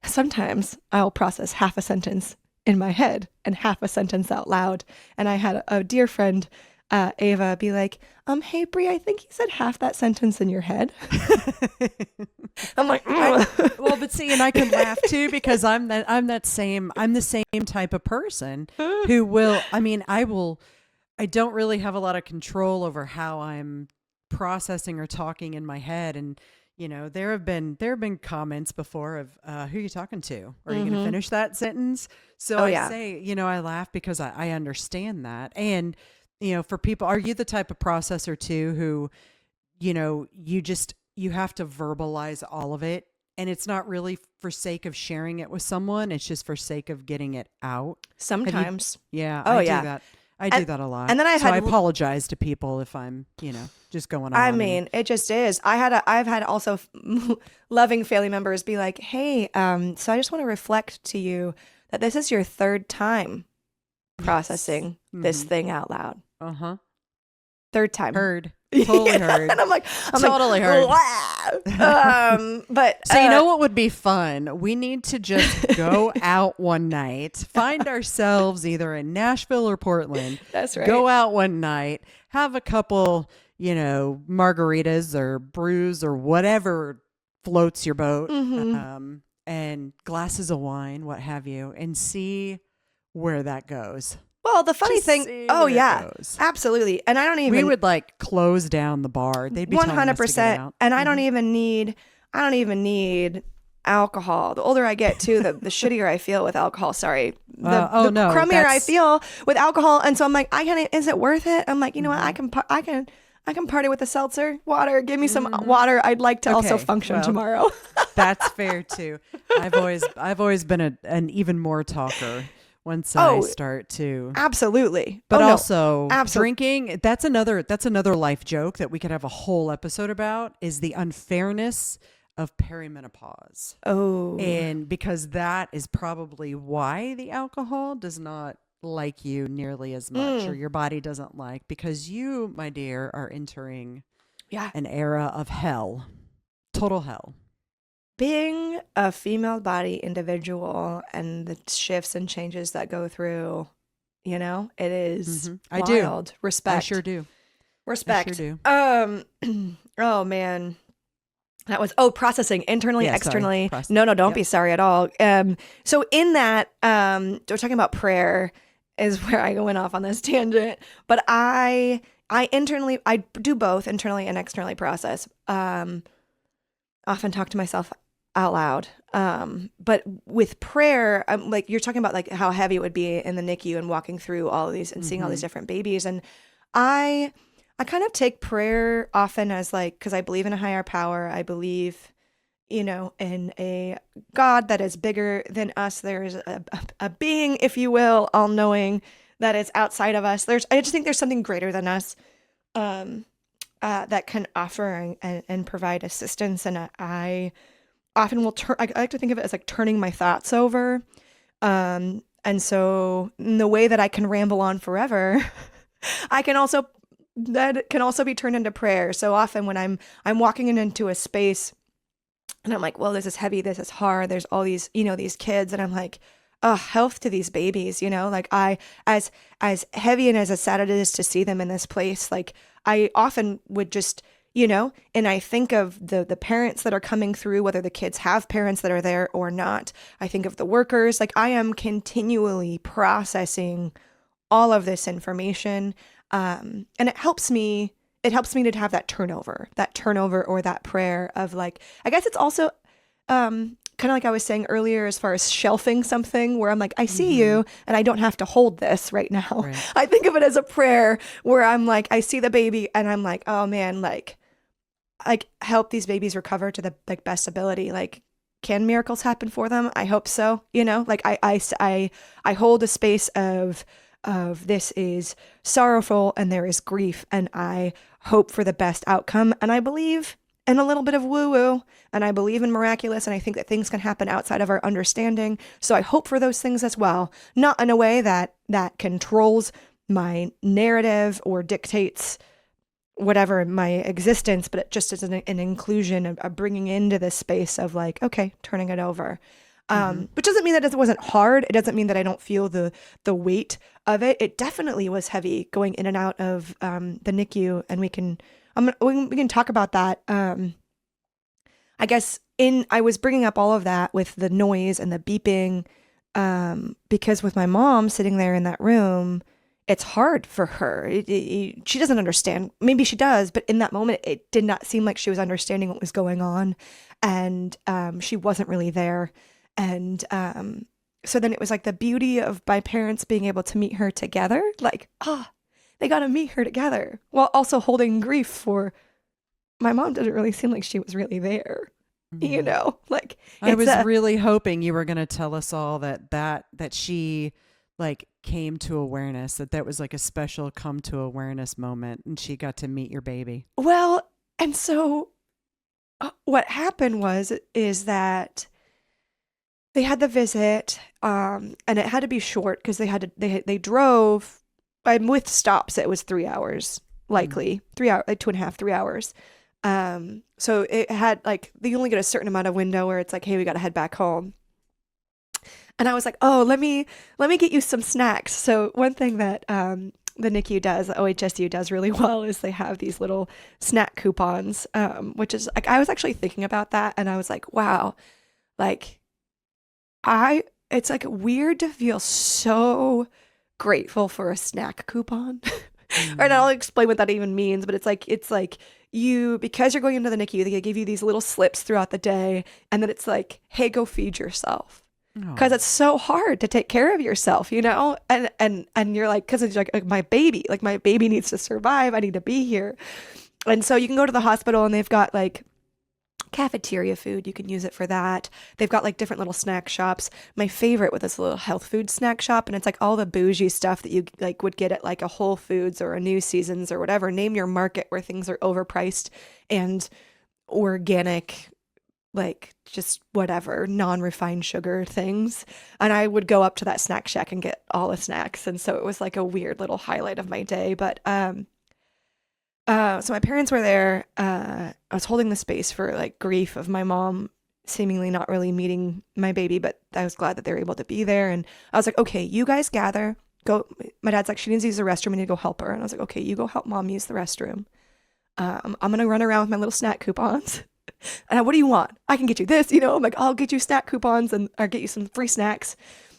Sometimes I'll process half a sentence in my head and half a sentence out loud. And I had a dear friend, Ava, be like, hey, Bri, I think you said half that sentence in your head. I'm like, well, but see, and I can laugh too, because I'm the same type of person who will, I don't really have a lot of control over how I'm processing or talking in my head. And there have been comments before of, who are you talking to? Are you going to finish that sentence? So say, I laugh because I understand that. And, for people, are you the type of processor too, who, you have to verbalize all of it, and it's not really for sake of sharing it with someone. It's just for sake of getting it out. Sometimes. Do that. I do that a lot. And then I apologize to people if I'm, just going on. I mean, it just is. I've had also loving family members be like, hey, so I just want to reflect to you that this is your 3rd time processing this thing out loud. 3rd time. Heard. Totally heard. And I'm like, Totally heard. But So you know what would be fun? We need to just go out one night, find ourselves either in Nashville or Portland. That's right. Go out one night, have a couple, margaritas or brews or whatever floats your boat, and glasses of wine, what have you, and see where that goes. Well, the funny Just thing, see oh where it yeah, goes. absolutely. And I don't even We would like close down the bar. They'd be telling us to get out. And I don't even need alcohol. The older I get too, the shittier I feel with alcohol. Sorry. The crummier I feel with alcohol. And so I'm like, is it worth it? I'm like, you know what? I can party with a seltzer, water. Give me some water. I'd like to also function tomorrow. That's fair too. I've always been an even more talker once I start to. Absolutely. But also drinking, that's another life joke that we could have a whole episode about, is the unfairness of perimenopause. Oh. And because that is probably why the alcohol does not like you nearly as much, or your body doesn't like, because you, my dear, are entering an era of hell. Total hell. Being a female body individual and the shifts and changes that go through, it is I wild. do. Respect. I sure do. Respect. I sure do. Oh man. That was processing internally, externally. Sorry. No, don't be sorry at all. So in that, we're talking about prayer is where I went off on this tangent. But I do both internally and externally process. Often talk to myself out loud. But with prayer, like you're talking about like how heavy it would be in the NICU and walking through all of these and seeing all these different babies. And I kind of take prayer often as like, because I believe in a higher power. I believe, in a God that is bigger than us. There is a being, if you will, all knowing, that is outside of us. I just think there's something greater than us that can offer and provide assistance. And I often will I like to think of it as like turning my thoughts over. And so in the way that I can ramble on forever, that can also be turned into prayer. So often when I'm walking into a space and I'm like, well, this is heavy, this is hard, there's all these, these kids, and I'm like, oh, health to these babies, like as heavy and as sad it is to see them in this place, like I often would just, and I think of the parents that are coming through, whether the kids have parents that are there or not. I think of the workers, like I am continually processing all of this information. And it helps me to have that turnover or that prayer of like, I guess it's also, kind of like I was saying earlier, as far as shelving something where I'm like, I see you and I don't have to hold this right now. Right. I think of it as a prayer where I'm like, I see the baby and I'm like, oh man, like help these babies recover to the like best ability. Like, can miracles happen for them? I hope so. Like I hold a space of this is sorrowful and there is grief, and I hope for the best outcome. And I believe in a little bit of woo-woo, and I believe in miraculous, and I think that things can happen outside of our understanding. So I hope for those things as well, not in a way that controls my narrative or dictates whatever my existence, but it just is an inclusion of bringing into this space of like, okay, turning it over. Which doesn't mean that it wasn't hard. It doesn't mean that I don't feel the weight of it. It definitely was heavy going in and out of the NICU, and we can talk about that. I guess I was bringing up all of that with the noise and the beeping, because with my mom sitting there in that room, it's hard for her. She doesn't understand. Maybe she does, but in that moment, it did not seem like she was understanding what was going on, and she wasn't really there. And so then it was like the beauty of my parents being able to meet her together, like, they got to meet her together, while also holding grief for my mom. Didn't really seem like she was really there, like I was really hoping you were going to tell us all that she like came to awareness, that was like a special come to awareness moment, and she got to meet your baby. Well, and so what happened is that they had the visit, and it had to be short because they drove, with stops, it was 3 hours. likely 3 hours, like 2.5, 3 hours. So it had like, you only get a certain amount of window where it's like, hey, we got to head back home. And I was like, oh, let me get you some snacks. So one thing that the NICU does, the OHSU does really well is they have these little snack coupons, which is like, I was actually thinking about that, and I was like, wow, like it's like weird to feel so grateful for a snack coupon. And I'll explain what that even means, but it's like you, because you're going into the NICU, they give you these little slips throughout the day, and then it's like, hey, go feed yourself. Because it's so hard to take care of yourself, you know? And you're like, because it's like my baby needs to survive. I need to be here. And so you can go to the hospital and they've got like cafeteria food. You can use it for that. They've got like different little snack shops. My favorite with this little health food snack shop. And it's like all the bougie stuff that you like would get at like a Whole Foods or a New Seasons or whatever. Name your market where things are overpriced and organic, like just whatever, non-refined sugar things. And I would go up to that snack shack and get all the snacks. And so it was like a weird little highlight of my day. But so my parents were there. I was holding the space for like grief of my mom seemingly not really meeting my baby, but I was glad that they were able to be there. And I was like, okay, you guys gather, go. My dad's like, she needs to use the restroom. I need to go help her. And I was like, okay, you go help mom use the restroom. I'm going to run around with my little snack coupons. And what do you want? I can get you this, you know, I'm like, I'll get you snack coupons and I'll get you some free snacks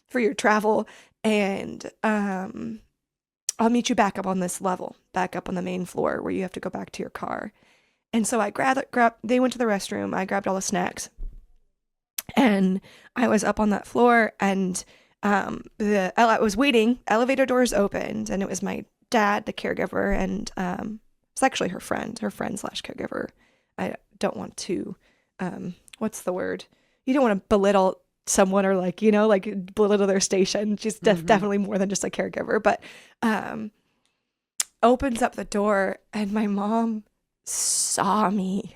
for your travel. And I'll meet you back up on this level, back up on the main floor where you have to go back to your car. And so I they went to the restroom. I grabbed all the snacks and I was up on that floor, and I was waiting, elevator doors opened, and it was my dad, the caregiver, and it's actually her friend slash caregiver. I don't want to, what's the word? You don't want to belittle someone or like, you know, like belittle their station. She's definitely more than just a caregiver, but opens up the door and my mom saw me.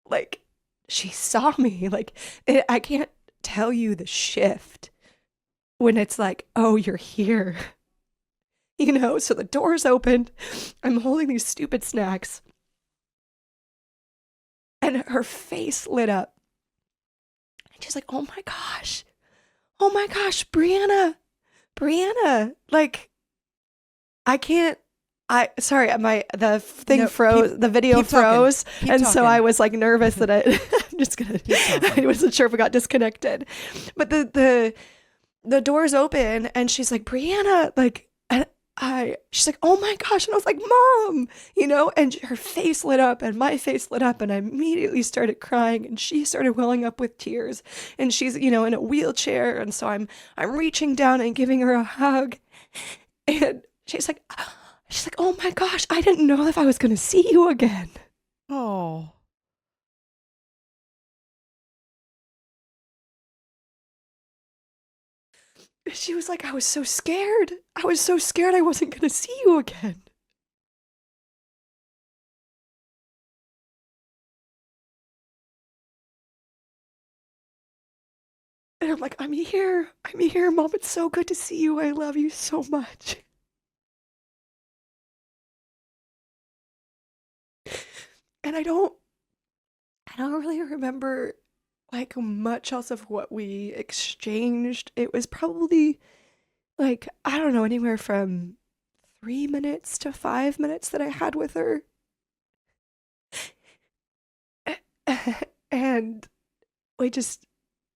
Like, she saw me. Like, I can't tell you the shift when it's like, oh, you're here. You know, so the door's opened. I'm holding these stupid snacks. And her face lit up. And she's like, oh my gosh, Brianna. Like, the thing froze, the video froze. And so I was like nervous that I'm just going to, I wasn't sure if it got disconnected. But the door's open and she's like, Brianna, like, she's like, oh my gosh. And I was like, Mom, you know, and her face lit up and my face lit up and I immediately started crying and she started welling up with tears and she's, you know, in a wheelchair. And so I'm reaching down and giving her a hug and she's like, oh my gosh, I didn't know if I was going to see you again. Oh. She was like, I was so scared. I wasn't going to see you again. And I'm like, I'm here, Mom. It's so good to see you. I love you so much. And I don't really remember like much else of what we exchanged. It was probably like, I don't know, anywhere from 3 minutes to 5 minutes that I had with her. And we just,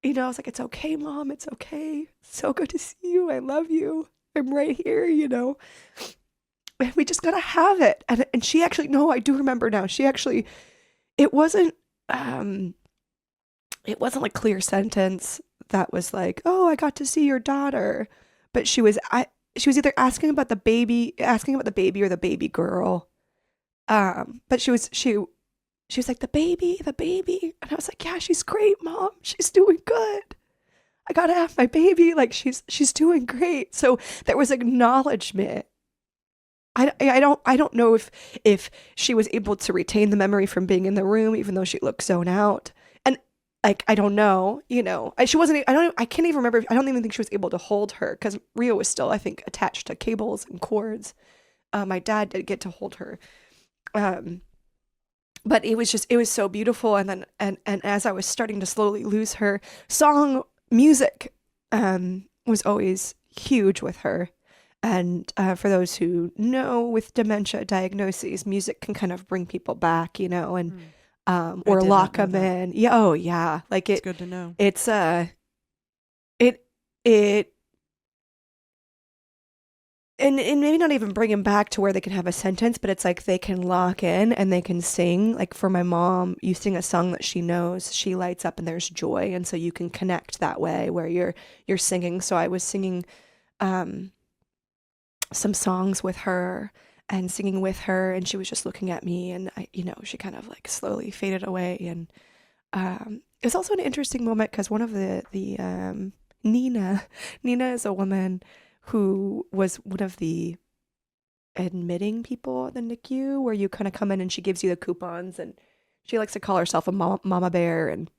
you know, I was like, it's okay, Mom, it's okay. So good to see you. I love you. I'm right here, you know. And we just gotta have it. And she actually, no, I do remember now. She actually, it wasn't a clear sentence that was like, oh, I got to see your daughter. But she was either asking about the baby or the baby girl. But she was like, the baby. And I was like, yeah, she's great, Mom. She's doing good. I gotta have my baby. Like, she's doing great. So there was acknowledgement. I don't know if she was able to retain the memory from being in the room, even though she looked zoned out. And like, I don't know, you know, I can't even remember. I don't even think she was able to hold her because Rio was still, I think, attached to cables and cords. My dad did get to hold her. Um, but it was so beautiful. And then, and as I was starting to slowly lose her, music, was always huge with her. And for those who know, with dementia diagnoses, music can kind of bring people back, and or lock them in. Yeah, oh yeah, like it's good to know. It's it and maybe not even bring them back to where they can have a sentence, but it's like they can lock in and they can sing. Like for my mom, you sing a song that she knows, she lights up and there's joy, and so you can connect that way where you're singing. So I was singing some songs with her and singing with her, and she was just looking at me, and she kind of like slowly faded away. And it was also an interesting moment because one of the Nina is a woman who was one of the admitting people at the NICU, where you kind of come in and she gives you the coupons, and she likes to call herself a mama bear. And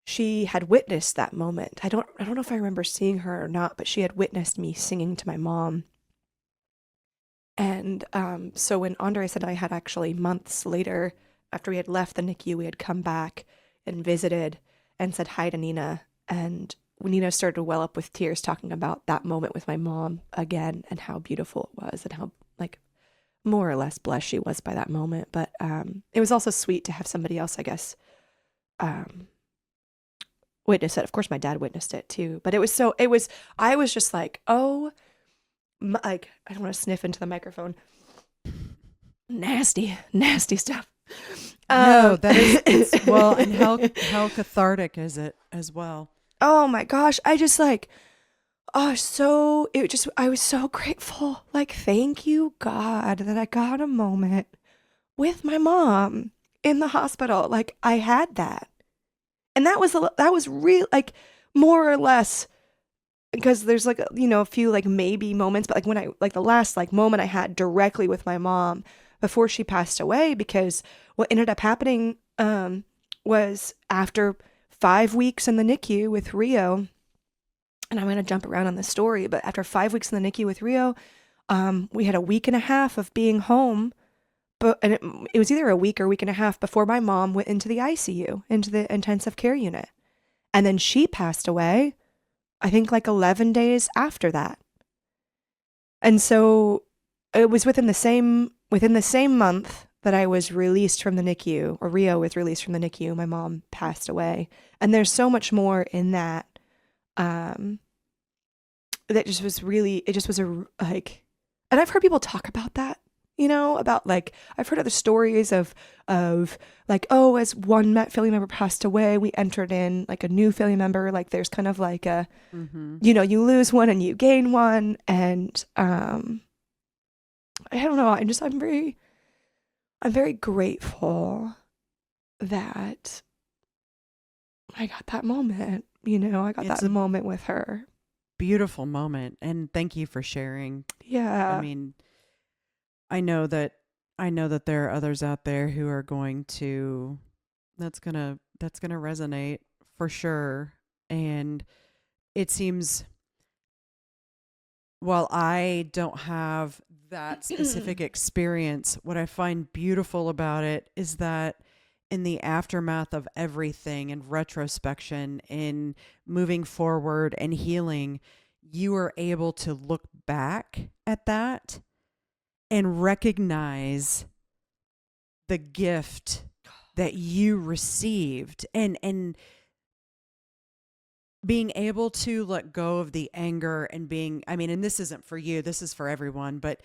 she had witnessed that moment. I don't know if I remember seeing her or not, but she had witnessed me singing to my mom. And so when Andres and I had actually months later, after we had left the NICU, we had come back and visited and said hi to Nina. And Nina started to well up with tears talking about that moment with my mom again and how beautiful it was and how like more or less blessed she was by that moment. But it was also sweet to have somebody else, I guess, witness it. Of course, my dad witnessed it too. But I was just like, oh, like, I don't want to sniff into the microphone. Nasty stuff. No, that is, well, and how cathartic is it as well? Oh my gosh. I just like, I was so grateful. Like, thank you, God, that I got a moment with my mom in the hospital. Like, I had that. And that was real, like, more or less, because there's like, a few like maybe moments, but like when I, like the last like moment I had directly with my mom before she passed away, because what ended up happening was after 5 weeks in the NICU with Rio, and I'm going to jump around on the story, but after 5 weeks in the NICU with Rio, we had a week and a half of being home, and it was either a week or week and a half before my mom went into the ICU, into the intensive care unit. And then she passed away, I think like 11 days after that. And so it was within the same month that I was released from the NICU, or Rio was released from the NICU, my mom passed away. And there's so much more in that, that just was really, it just was like, and I've heard people talk about that, about like, I've heard other stories of like, oh, as one family member passed away, we entered in like a new family member. Like there's kind of like a, you lose one and you gain one. And, I don't know. I'm very grateful that I got that moment, I got that moment with her. Beautiful moment. And thank you for sharing. Yeah. I mean, I know that there are others out there who are going to, that's going to resonate for sure. And it seems, while I don't have that specific experience, what I find beautiful about it is that in the aftermath of everything, in retrospection, in moving forward and healing, you are able to look back at that and recognize the gift that you received, and being able to let go of the anger and and this isn't for you, this is for everyone, but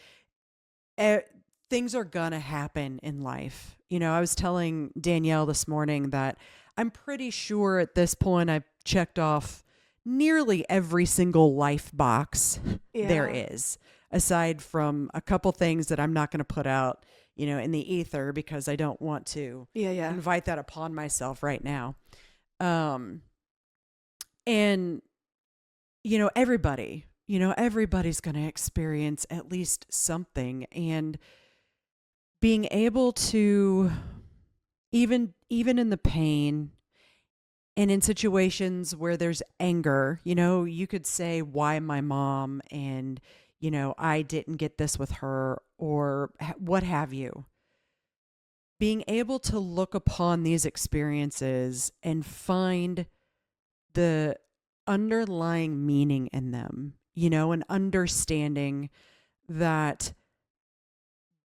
things are gonna happen in life. I was telling Danielle this morning that I'm pretty sure at this point I've checked off nearly every single life box there is, aside from a couple things that I'm not going to put out, in the ether, because I don't want to invite that upon myself right now. And, everybody's going to experience at least something, and being able to, even in the pain and in situations where there's anger, you could say, why my mom? And, I didn't get this with her, or what have you. Being able to look upon these experiences and find the underlying meaning in them, and understanding that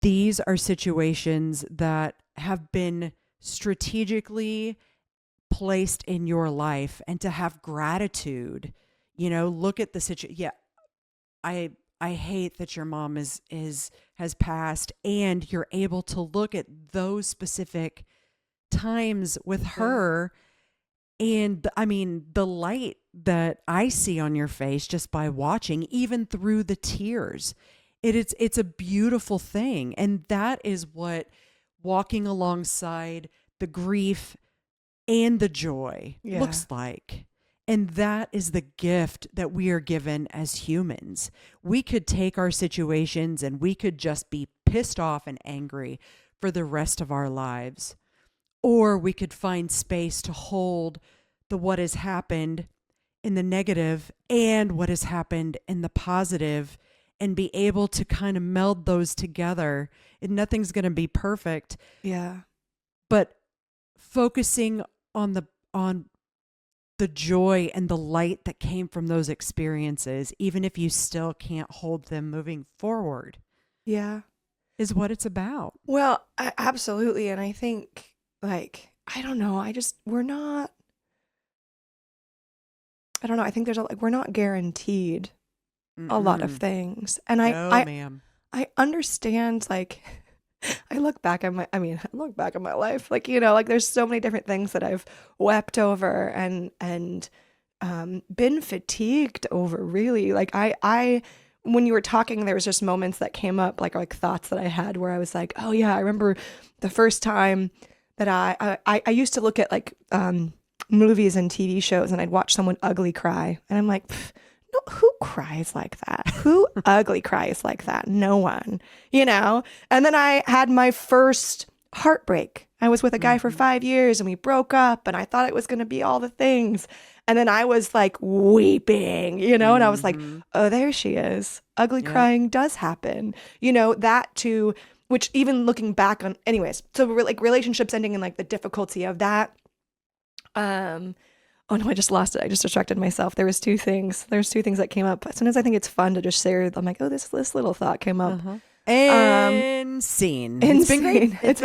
these are situations that have been strategically placed in your life, and to have gratitude, look at the situation. Yeah, I hate that your mom has passed, and you're able to look at those specific times with her. And the light that I see on your face just by watching, even through the tears, it's a beautiful thing. And that is what walking alongside the grief and the joy looks like. And that is the gift that we are given as humans. We could take our situations and we could just be pissed off and angry for the rest of our lives. Or we could find space to hold what has happened in the negative and what has happened in the positive, and be able to kind of meld those together. And nothing's going to be perfect. Yeah. But focusing on the joy and the light that came from those experiences, even if you still can't hold them moving forward. Yeah. Is what it's about. Well, absolutely. And I think, I don't know. I think we're not guaranteed a lot of things. And ma'am. I understand, I look back at my life, there's so many different things that I've wept over and been fatigued over, really. When you were talking, there was just moments that came up, like thoughts that I had where I was like, oh yeah, I remember the first time that I used to look at movies and TV shows, and I'd watch someone ugly cry, and I'm like, no, who cries like that? Who ugly cries like that? No one, And then I had my first heartbreak. I was with a guy for 5 years, and we broke up, and I thought it was going to be all the things. And then I was weeping, and I was like, oh, there she is. Ugly crying does happen, that too, which even looking back on, anyways, so relationships ending and the difficulty of that. Oh no, I just lost it. I just distracted myself. There's two things that came up. Sometimes I think it's fun to just share. I'm like, oh, this little thought came up. And scene. It's been great. It's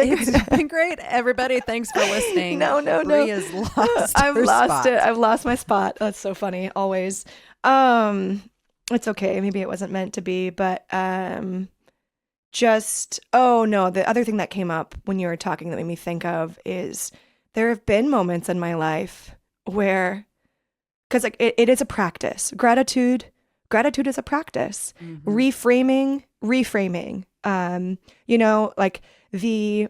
been great. Everybody, thanks for listening. No. Bri has lost I've her lost spot. it. I've lost my spot. That's so funny. Always. It's okay. Maybe it wasn't meant to be, but oh no, the other thing that came up when you were talking that made me think of is there have been moments in my life where, because it is a practice. Gratitude is a practice. Reframing. The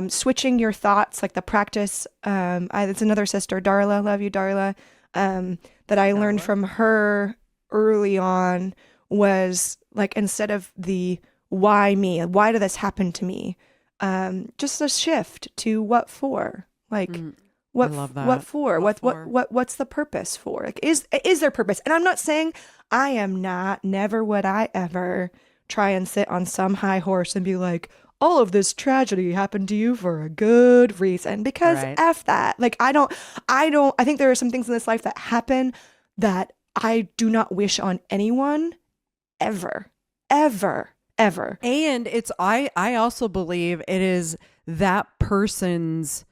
switching your thoughts, the practice. It's another sister, Darla. Love you, Darla. That I learned from her early on was instead of the why me, why did this happen to me? Just a shift to what for. What, I love that. What for? What's the purpose for? Is there purpose? And I'm not saying never would I ever try and sit on some high horse and be like, all of this tragedy happened to you for a good reason, because F that. I think there are some things in this life that happen that I do not wish on anyone ever. And I also believe it is that person's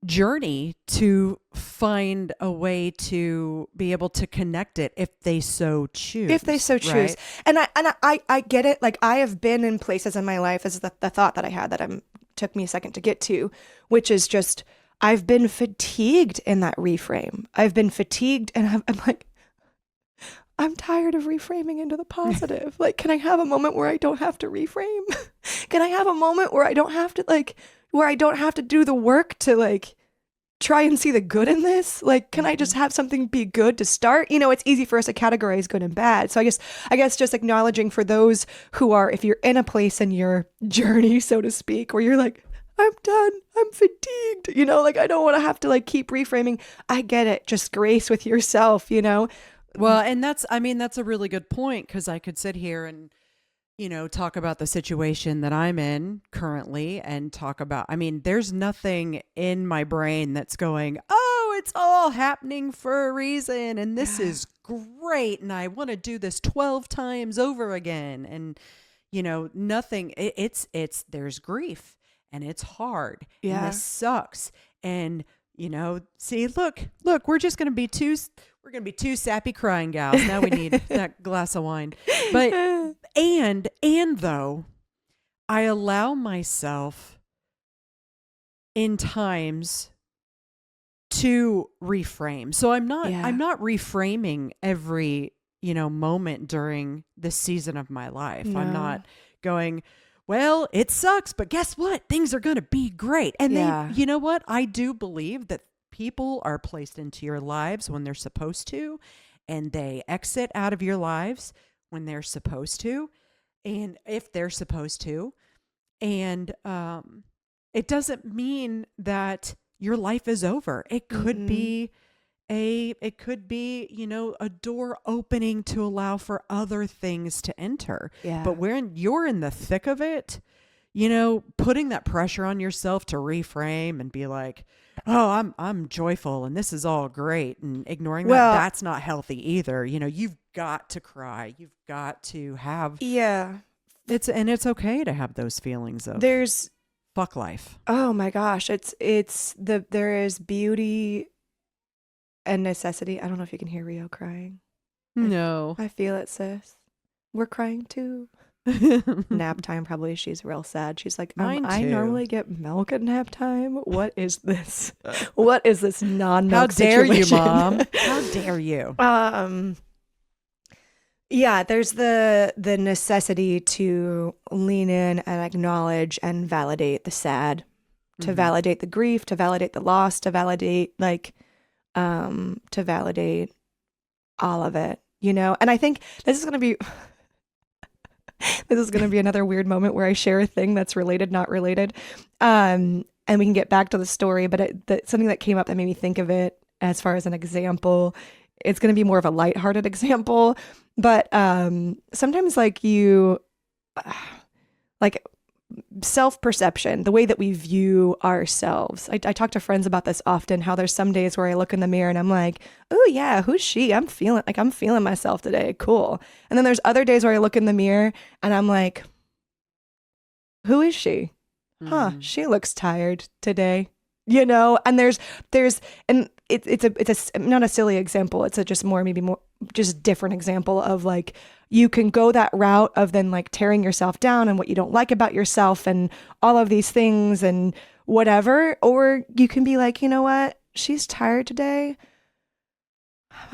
journey to find a way to be able to connect it if they so choose. Right? And I get it. I have been in places in my life, as the thought that I had that took me a second to get to, which is just, I've been fatigued in that reframe. I've been fatigued, and I'm like, I'm tired of reframing into the positive. Can I have a moment where I don't have to reframe? Can I have a moment where I don't have to do the work to try and see the good in this? Can I just have something be good to start? It's easy for us to categorize good and bad. So I guess just acknowledging for those who are, if you're in a place in your journey, so to speak, where you're like, I'm done, I'm fatigued, I don't want to have to keep reframing. I get it. Just grace with yourself, Well, and that's a really good point, because I could sit here and, talk about the situation that I'm in currently and talk about, there's nothing in my brain that's going, oh, it's all happening for a reason. And this is great. And I want to do this 12 times over again. And, nothing, there's grief, and it's hard. And Yeah. this sucks. And, see, look, we're just going to be two sappy crying gals. Now we need that glass of wine. But and though I allow myself in times to reframe. So I'm not reframing every, moment during this season of my life. No. I'm not going, well, it sucks, but guess what? Things are going to be great. And Yeah. you know what? I do believe that people are placed into your lives when they're supposed to, and they exit out of your lives when they're supposed to, and if they're supposed to. And it doesn't mean that your life is over. It could be a door opening to allow for other things to enter. Yeah. But when you're in the thick of it, putting that pressure on yourself to reframe and be like, oh, I'm joyful and this is all great, and ignoring that's not healthy either. You've got to cry. You've got to have, Yeah. it's okay to have those feelings of There's, fuck life. oh my gosh, there is beauty and necessity. I don't know if you can hear Rio crying. No. I feel it, sis. We're crying too. Nap time, probably. She's real sad. She's like, Mine I too. normally get milk at nap time. What is this? What is this non-milk How dare situation? you, Mom? How dare you? Yeah, there's the necessity to lean in and acknowledge and validate the sad, to validate the grief, to validate the loss, to validate to validate all of it, And I think this is going to be another weird moment where I share a thing that's related, not related. And we can get back to the story, but something that came up that made me think of it as far as an example. It's going to be more of a lighthearted example, but sometimes like self-perception, the way that we view ourselves. I talk to friends about this often, how there's some days where I look in the mirror and I'm like, oh yeah, who's she? I'm feeling myself today. Cool. And then there's other days where I look in the mirror and I'm like, who is she? She looks tired today. And there's and it's not a silly example. It's just different example of like, you can go that route of then like tearing yourself down and what you don't like about yourself and all of these things and whatever. Or you can be like, you know what? She's tired today.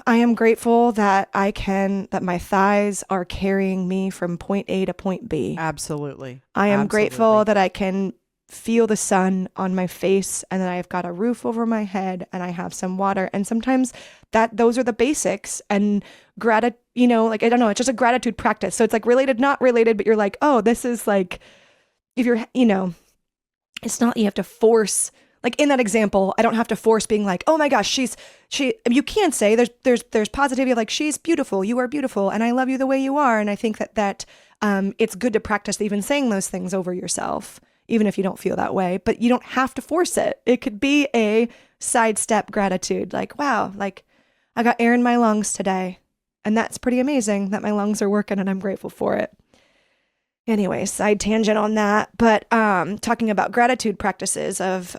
I am grateful that my thighs are carrying me from point A to point B. Absolutely. I am grateful that I can feel the sun on my face and that I've got a roof over my head and I have some water. And sometimes those are the basics, and gratitude, like, I don't know, it's just a gratitude practice. So it's like related, not related, but you're like, oh, this is like, if you're, it's not, you have to force, like in that example, I don't have to force being like, oh my gosh, you can't say there's positivity, like, she's beautiful, you are beautiful, and I love you the way you are. And I think that it's good to practice even saying those things over yourself, even if you don't feel that way, but you don't have to force it. It could be a sidestep gratitude. Like, wow, like I got air in my lungs today. And that's pretty amazing that my lungs are working and I'm grateful for it. Anyway, side tangent on that. But talking about gratitude practices of,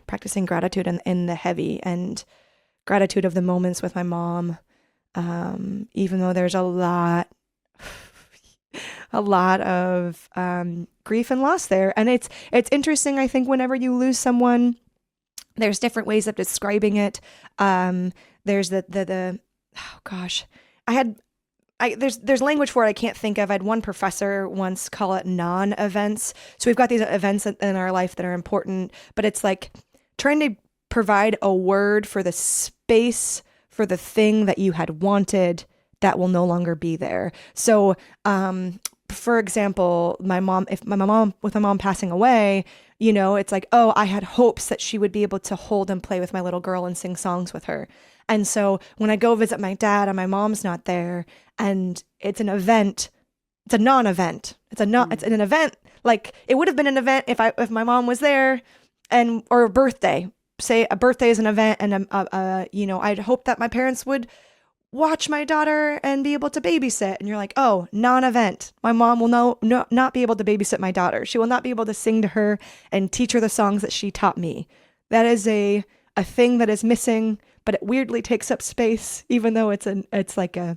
practicing gratitude in the heavy, and gratitude of the moments with my mom. Even though there's a lot of grief and loss there. And it's interesting, I think, whenever you lose someone, there's different ways of describing it. There's oh gosh, there's language for it I can't think of. I had one professor once call it non-events. So we've got these events in our life that are important, but it's like trying to provide a word for the space for the thing that you had wanted that will no longer be there. So, for example, with my mom passing away, It's like, oh, I had hopes that she would be able to hold and play with my little girl and sing songs with her. And so when I go visit my dad and my mom's not there and it's an event, it's a non-event. It's an event. Like it would have been an event if my mom was there or a birthday. Say a birthday is an event and I'd hope that my parents would watch my daughter and be able to babysit. And you're like, oh, non-event. My mom will not be able to babysit my daughter. She will not be able to sing to her and teach her the songs that she taught me. That is a thing that is missing, but it weirdly takes up space, even though it's like a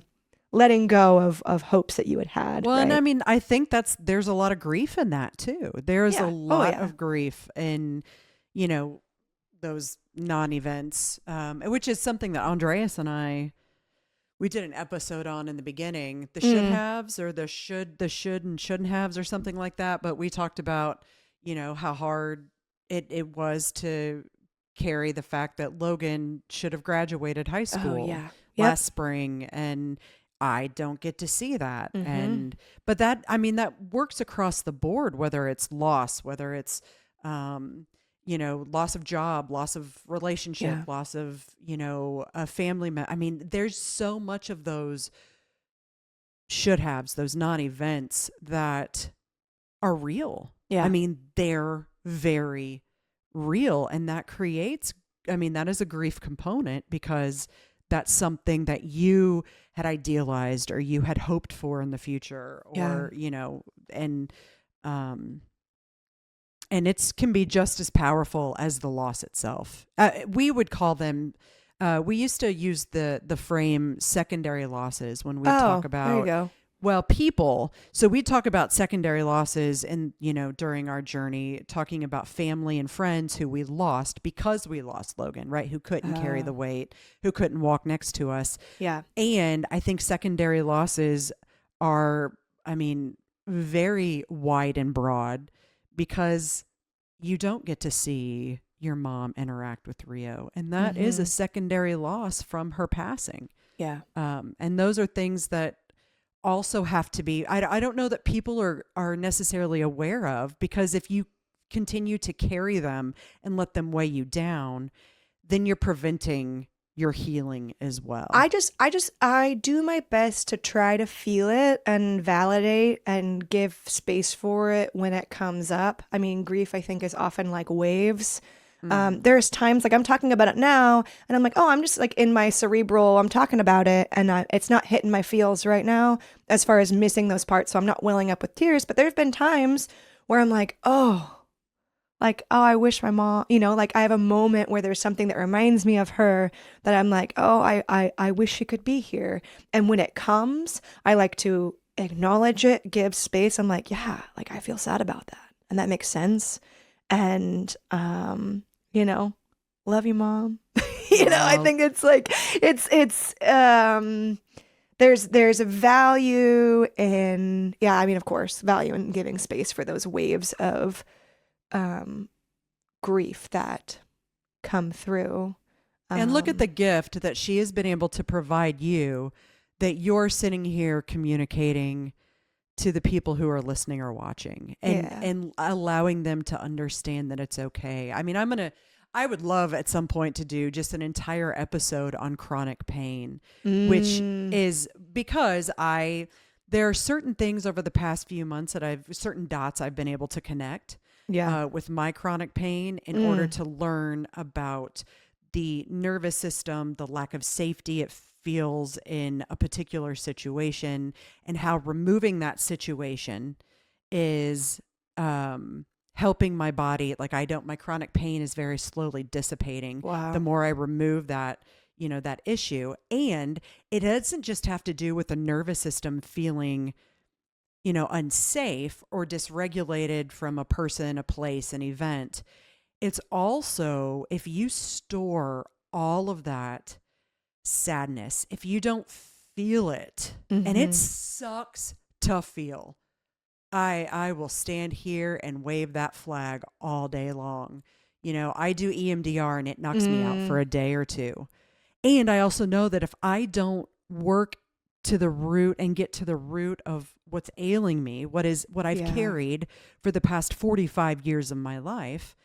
letting go of hopes that you had had. Well, right? and I mean, I think there's a lot of grief in that too. There's a lot yeah. of grief in, those non-events, which is something that Andreas and we did an episode on in the beginning, the should haves or the should and shouldn't haves or something like that. But we talked about, how hard it was to carry the fact that Logan should have graduated high school last spring, and I don't get to see that. But that works across the board, whether it's loss, whether it's, loss of job, loss of relationship, loss of, a family member. I mean, there's so much of those should haves, those non-events that are real. Yeah. I mean, they're very real. And that creates, that is a grief component because that's something that you had idealized or you had hoped for in the future or, and it can be just as powerful as the loss itself. We would call them, we used to use the frame secondary losses when we talk about, there you go. Well, people. So we talk about secondary losses and, during our journey, talking about family and friends who we lost because we lost Logan, right? Who couldn't carry the weight, who couldn't walk next to us. Yeah. And I think secondary losses are, very wide and broad because you don't get to see your mom interact with Rio. And that is a secondary loss from her passing. Yeah. And those are things that also have to be, I don't know that people are necessarily aware of, because if you continue to carry them and let them weigh you down, then you're preventing your healing as well. I do my best to try to feel it and validate and give space for it when it comes up. I mean, grief, I think, is often like waves. There's times like I'm talking about it now and I'm like, oh, I'm just like in my cerebral, I'm talking about it and it's not hitting my feels right now as far as missing those parts. So I'm not welling up with tears, but there've been times where I'm like, oh, I wish my mom, like I have a moment where there's something that reminds me of her that I'm like, oh, I wish she could be here. And when it comes, I like to acknowledge it, give space. I'm like, yeah, like I feel sad about that. And that makes sense. And, love you, Mom. I think it's like, there's a value in, of course, value in giving space for those waves of, grief that come through. And look at the gift that she has been able to provide you, that you're sitting here communicating to the people who are listening or watching and allowing them to understand that it's okay. I mean, I would love at some point to do just an entire episode on chronic pain, which is because there are certain things over the past few months that certain dots I've been able to connect with my chronic pain in order to learn about the nervous system, the lack of safety it feels in a particular situation, and how removing that situation is helping my body. Like my chronic pain is very slowly dissipating. Wow. The more I remove that, that issue. And it doesn't just have to do with the nervous system feeling, unsafe or dysregulated from a person, a place, an event. It's also, if you store all of that sadness, if you don't feel it, and it sucks to feel, I will stand here and wave that flag all day long. I do EMDR and it knocks me out for a day or two. And I also know that if I don't work to the root and get to the root of what's ailing me, what I've Yeah. carried for the past 45 years of my life,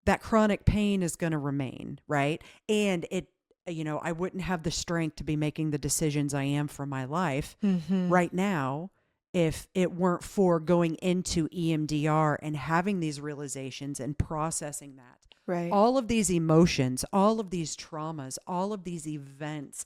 that chronic pain is going to remain, right? And I wouldn't have the strength to be making the decisions I am for my life right now if it weren't for going into EMDR and having these realizations and processing that. Right. All of these emotions, all of these traumas, all of these events,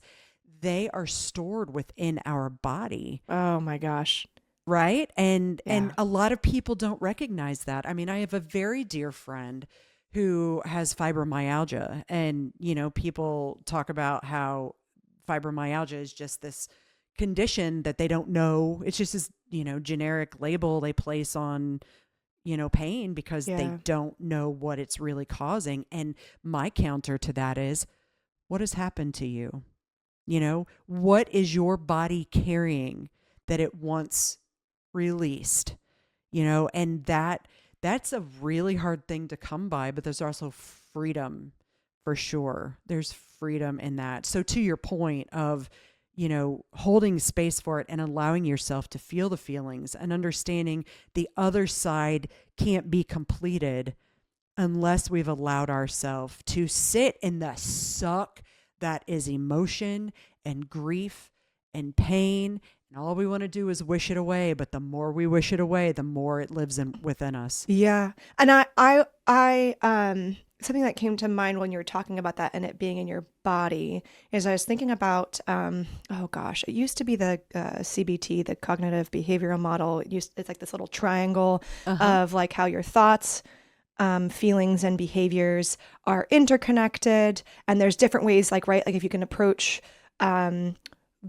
they are stored within our body. Oh my gosh. Right. And Yeah. a lot of people don't recognize that. I mean, I have a very dear friend who has fibromyalgia, and, people talk about how fibromyalgia is just this condition that they don't know. It's just this, generic label they place on, pain because they Yeah. don't know what it's really causing. And my counter to that is, what has happened to you? What is your body carrying that it once released? And that's a really hard thing to come by, but there's also freedom for sure. There's freedom in that. So to your point of, holding space for it and allowing yourself to feel the feelings and understanding the other side can't be completed unless we've allowed ourselves to sit in the suck that is emotion and grief and pain. And all we want to do is wish it away. But the more we wish it away, the more it lives within us. Yeah. And I something that came to mind when you were talking about that and it being in your body is I was thinking about, oh gosh, it used to be the CBT, the cognitive behavioral model. It's like this little triangle of like how your thoughts, feelings and behaviors are interconnected. And there's different ways, like, right, like if you can approach,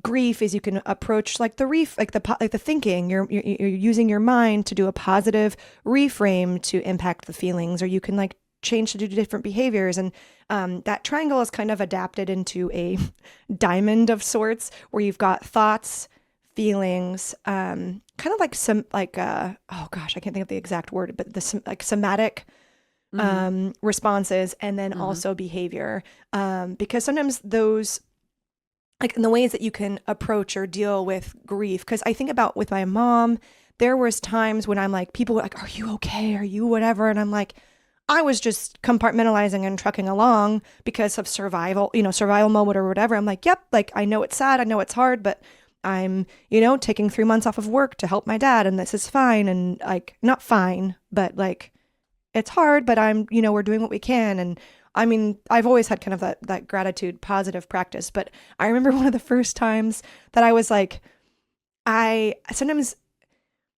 grief is you can approach like the thinking. You're using your mind to do a positive reframe to impact the feelings, or you can like change to do different behaviors. And that triangle is kind of adapted into a diamond of sorts, where you've got thoughts, feelings, kind of like some like oh gosh, I can't think of the exact word, but like somatic responses, and then also behavior, because sometimes those, like in the ways that you can approach or deal with grief. Because I think about with my mom, there was times when I'm like, people were like, are you okay? Are you whatever? And I'm like, I was just compartmentalizing and trucking along because of survival mode or whatever. I'm like, yep, like I know it's sad, I know it's hard, but I'm, taking 3 months off of work to help my dad, and this is fine. And like, not fine, but like, it's hard, but I'm, we're doing what we can. And I mean, I've always had kind of that gratitude, positive practice. But I remember one of the first times that I was like,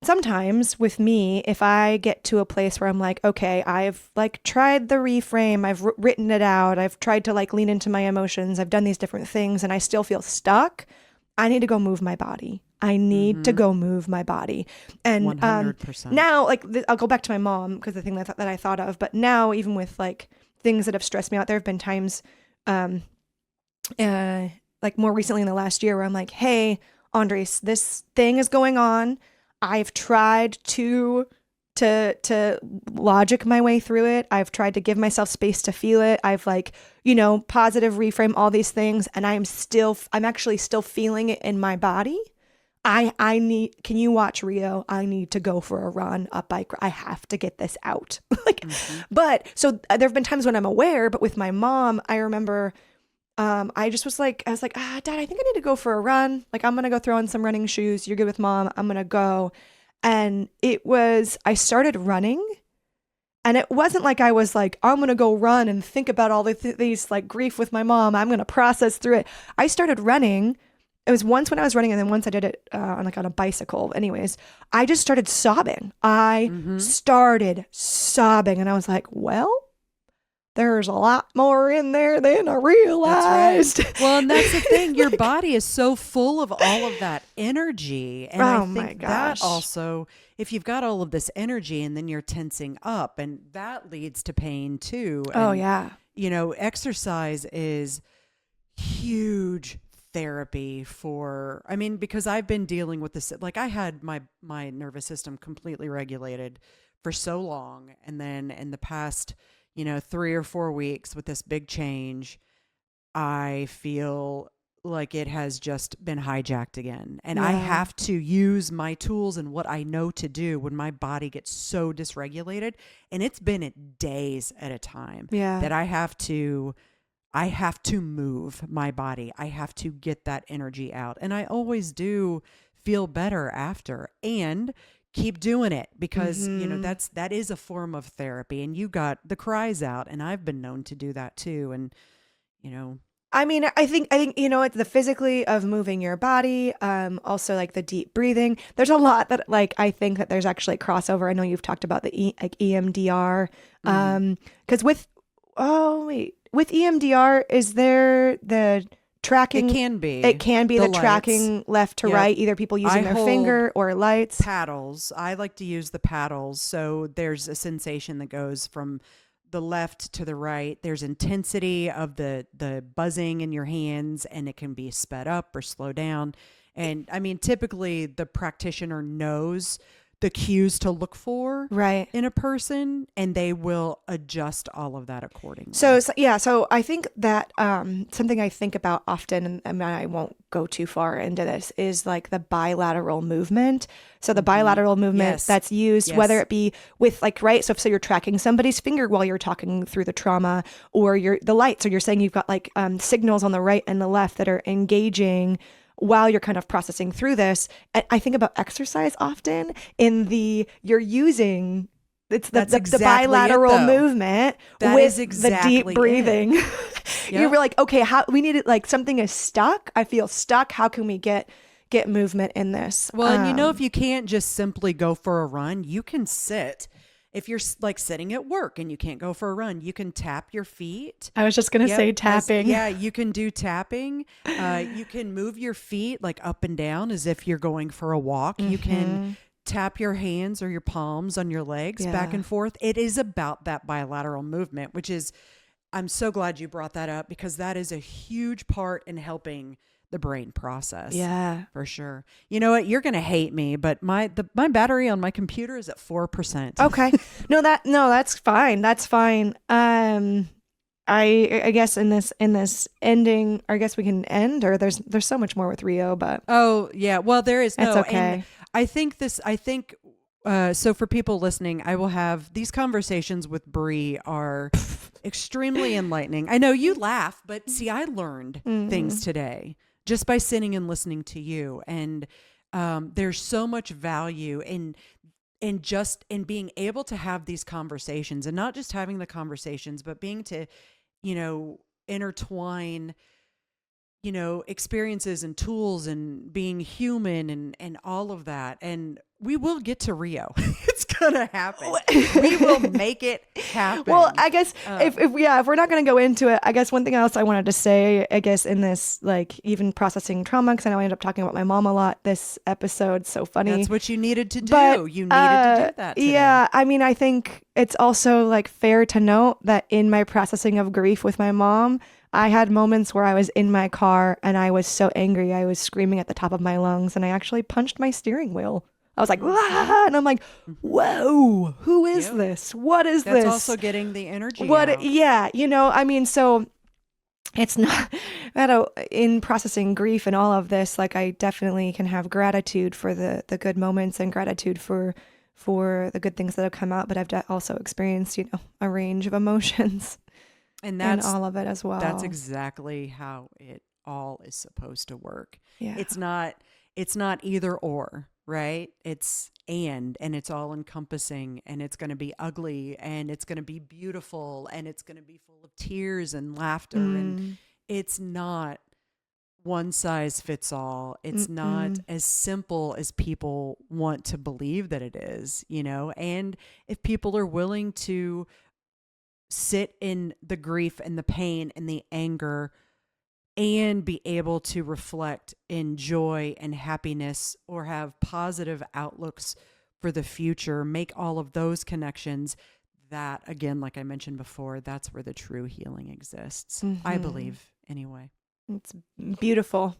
sometimes with me, if I get to a place where I'm like, okay, I've like tried the reframe, I've written it out, I've tried to like lean into my emotions, I've done these different things, and I still feel stuck, I need to go move my body. I need to go move my body. And 100%. Now, like, I'll go back to my mom because the thing that I thought of, but now even with like things that have stressed me out, there have been times, like more recently in the last year, where I'm like, hey, Andres, this thing is going on. I've tried to logic my way through it. I've tried to give myself space to feel it. I've like, positive reframe all these things, and I'm actually still feeling it in my body. Can you watch Rio? I need to go for a run, a bike. I have to get this out. But so there have been times when I'm aware, but with my mom, I remember, I was like, Dad, I think I need to go for a run. Like, I'm going to go throw on some running shoes. You're good with Mom. I'm going to go. And I started running, and it wasn't like I was like, I'm going to go run and think about all these like grief with my mom. I'm going to process through it. I started running. It was once when I was running, and then once I did it on a bicycle. Anyways, I just started sobbing. Started sobbing, and I was like, well, there's a lot more in there than I realized. That's right. Well, and that's the thing. Your body is so full of all of that energy. And I think that also, if you've got all of this energy and then you're tensing up, and that leads to pain too. And, oh, yeah. Exercise is huge therapy because I've been dealing with this. Like, I had my nervous system completely regulated for so long. And then in the past 3 or 4 weeks with this big change, I feel like it has just been hijacked again. And I have to use my tools and what I know to do when my body gets so dysregulated. And it's been at days at a time that I have to move my body. I have to get that energy out. And I always do feel better after, and keep doing it because, that is a form of therapy, and you got the cries out, and I've been known to do that too. And, I mean, I think it's the physically of moving your body, also like the deep breathing. There's a lot that like I think that there's actually crossover. I know you've talked about the EMDR, because with EMDR, is there the tracking? It can be the lights. Tracking left to right, either people using their finger or lights. Paddles. I like to use the paddles. So there's a sensation that goes from the left to the right. There's intensity of the buzzing in your hands, and it can be sped up or slow down. And I mean, typically the practitioner knows the cues to look for in a person, and they will adjust all of that accordingly. So I think that something I think about often, and I won't go too far into this, is like the bilateral movement. So the bilateral movement that's used, whether it be with so you're tracking somebody's finger while you're talking through the trauma, or the lights, or you're saying you've got like signals on the right and the left that are engaging while you're kind of processing through this. I think about exercise often you're using the bilateral movement with the deep breathing. You were like, okay, we need it, like something is stuck. I feel stuck. How can we get movement in this? Well, and if you can't just simply go for a run, you can sit. If you're like sitting at work and you can't go for a run, you can tap your feet. I was just going to say tapping. You can do tapping. You can move your feet like up and down as if you're going for a walk. You can tap your hands or your palms on your legs back and forth. It is about that bilateral movement, which is, I'm so glad you brought that up, because that is a huge part in helping the brain process. Yeah, for sure. You know what? You're going to hate me, but my battery on my computer is at 4%. Okay. No, that's fine. That's fine. I guess in this ending, I guess we can end, or there's so much more with Rio, but oh yeah, well there is. It's okay. And so for people listening, I will have these conversations with Bri are extremely enlightening. I know you laugh, but see, I learned things today just by sitting and listening to you. And there's so much value in being able to have these conversations, and not just having the conversations, but being to, intertwine, experiences and tools and being human and all of that. And we will get to Rio. It's going to happen. We will make it happen. Well, I guess if we're not going to go into it, I guess one thing else I wanted to say, I guess in this, like, even processing trauma, because I know I ended up talking about my mom a lot this episode. So funny. That's what you needed to do. But, you needed to do that today. Yeah. I mean, I think it's also like fair to note that in my processing of grief with my mom, I had moments where I was in my car and I was so angry. I was screaming at the top of my lungs, and I actually punched my steering wheel. I was like, ah! And I'm like, whoa, who is this? What is this? That's also getting the energy out. Yeah, I mean, so it's not, in processing grief and all of this, like, I definitely can have gratitude for the good moments and gratitude for the good things that have come out. But I've also experienced, a range of emotions. And that's all of it as well. That's exactly how it all is supposed to work. Yeah. It's not either or, right? It's and it's all encompassing, and it's going to be ugly, and it's going to be beautiful, and it's going to be full of tears and laughter. And it's not one size fits all. It's not as simple as people want to believe that it is, and if people are willing to sit in the grief and the pain and the anger and be able to reflect in joy and happiness, or have positive outlooks for the future, make all of those connections, that, again, like I mentioned before, that's where the true healing exists. I believe, anyway. It's beautiful.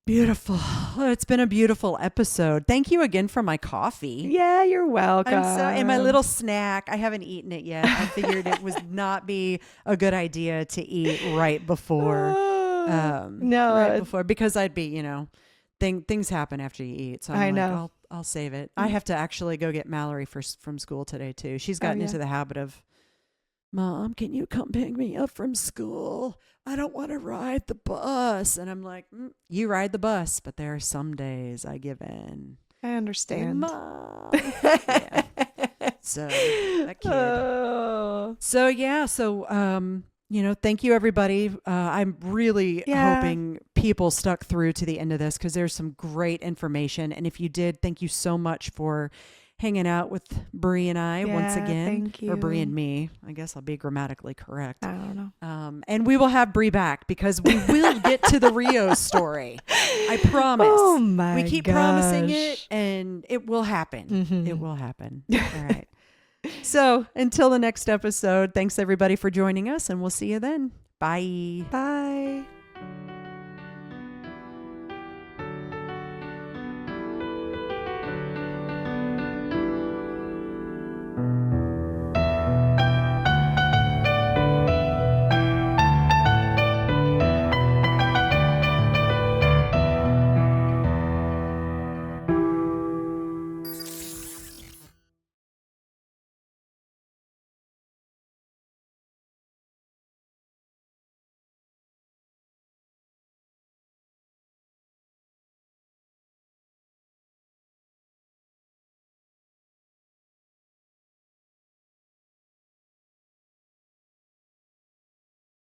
Beautiful. It's been a beautiful episode. Thank you again for my coffee. Yeah, you're welcome. And my little snack. I haven't eaten it yet. I figured it would not be a good idea to eat right before. No, right before, because I'd be, things happen after you eat. So I'm I like, know. I'll save it. I have to actually go get Mallory from school today too. She's gotten yeah. into the habit of, Mom, can you come pick me up from school? I don't want to ride the bus. And I'm like, you ride the bus, but there are some days I give in. I understand. Mom. Yeah. So that kid. Oh. So yeah, thank you everybody. I'm really hoping people stuck through to the end of this because there's some great information. And if you did, thank you so much for hanging out with Bri and I once again. Thank you. Or Bri and me. I guess I'll be grammatically correct. I don't know. And we will have Bri back because we will get to the Rio story. I promise. Oh my We keep promising it and it will happen. Mm-hmm. It will happen. All right. So until the next episode, thanks everybody for joining us and we'll see you then. Bye. Bye.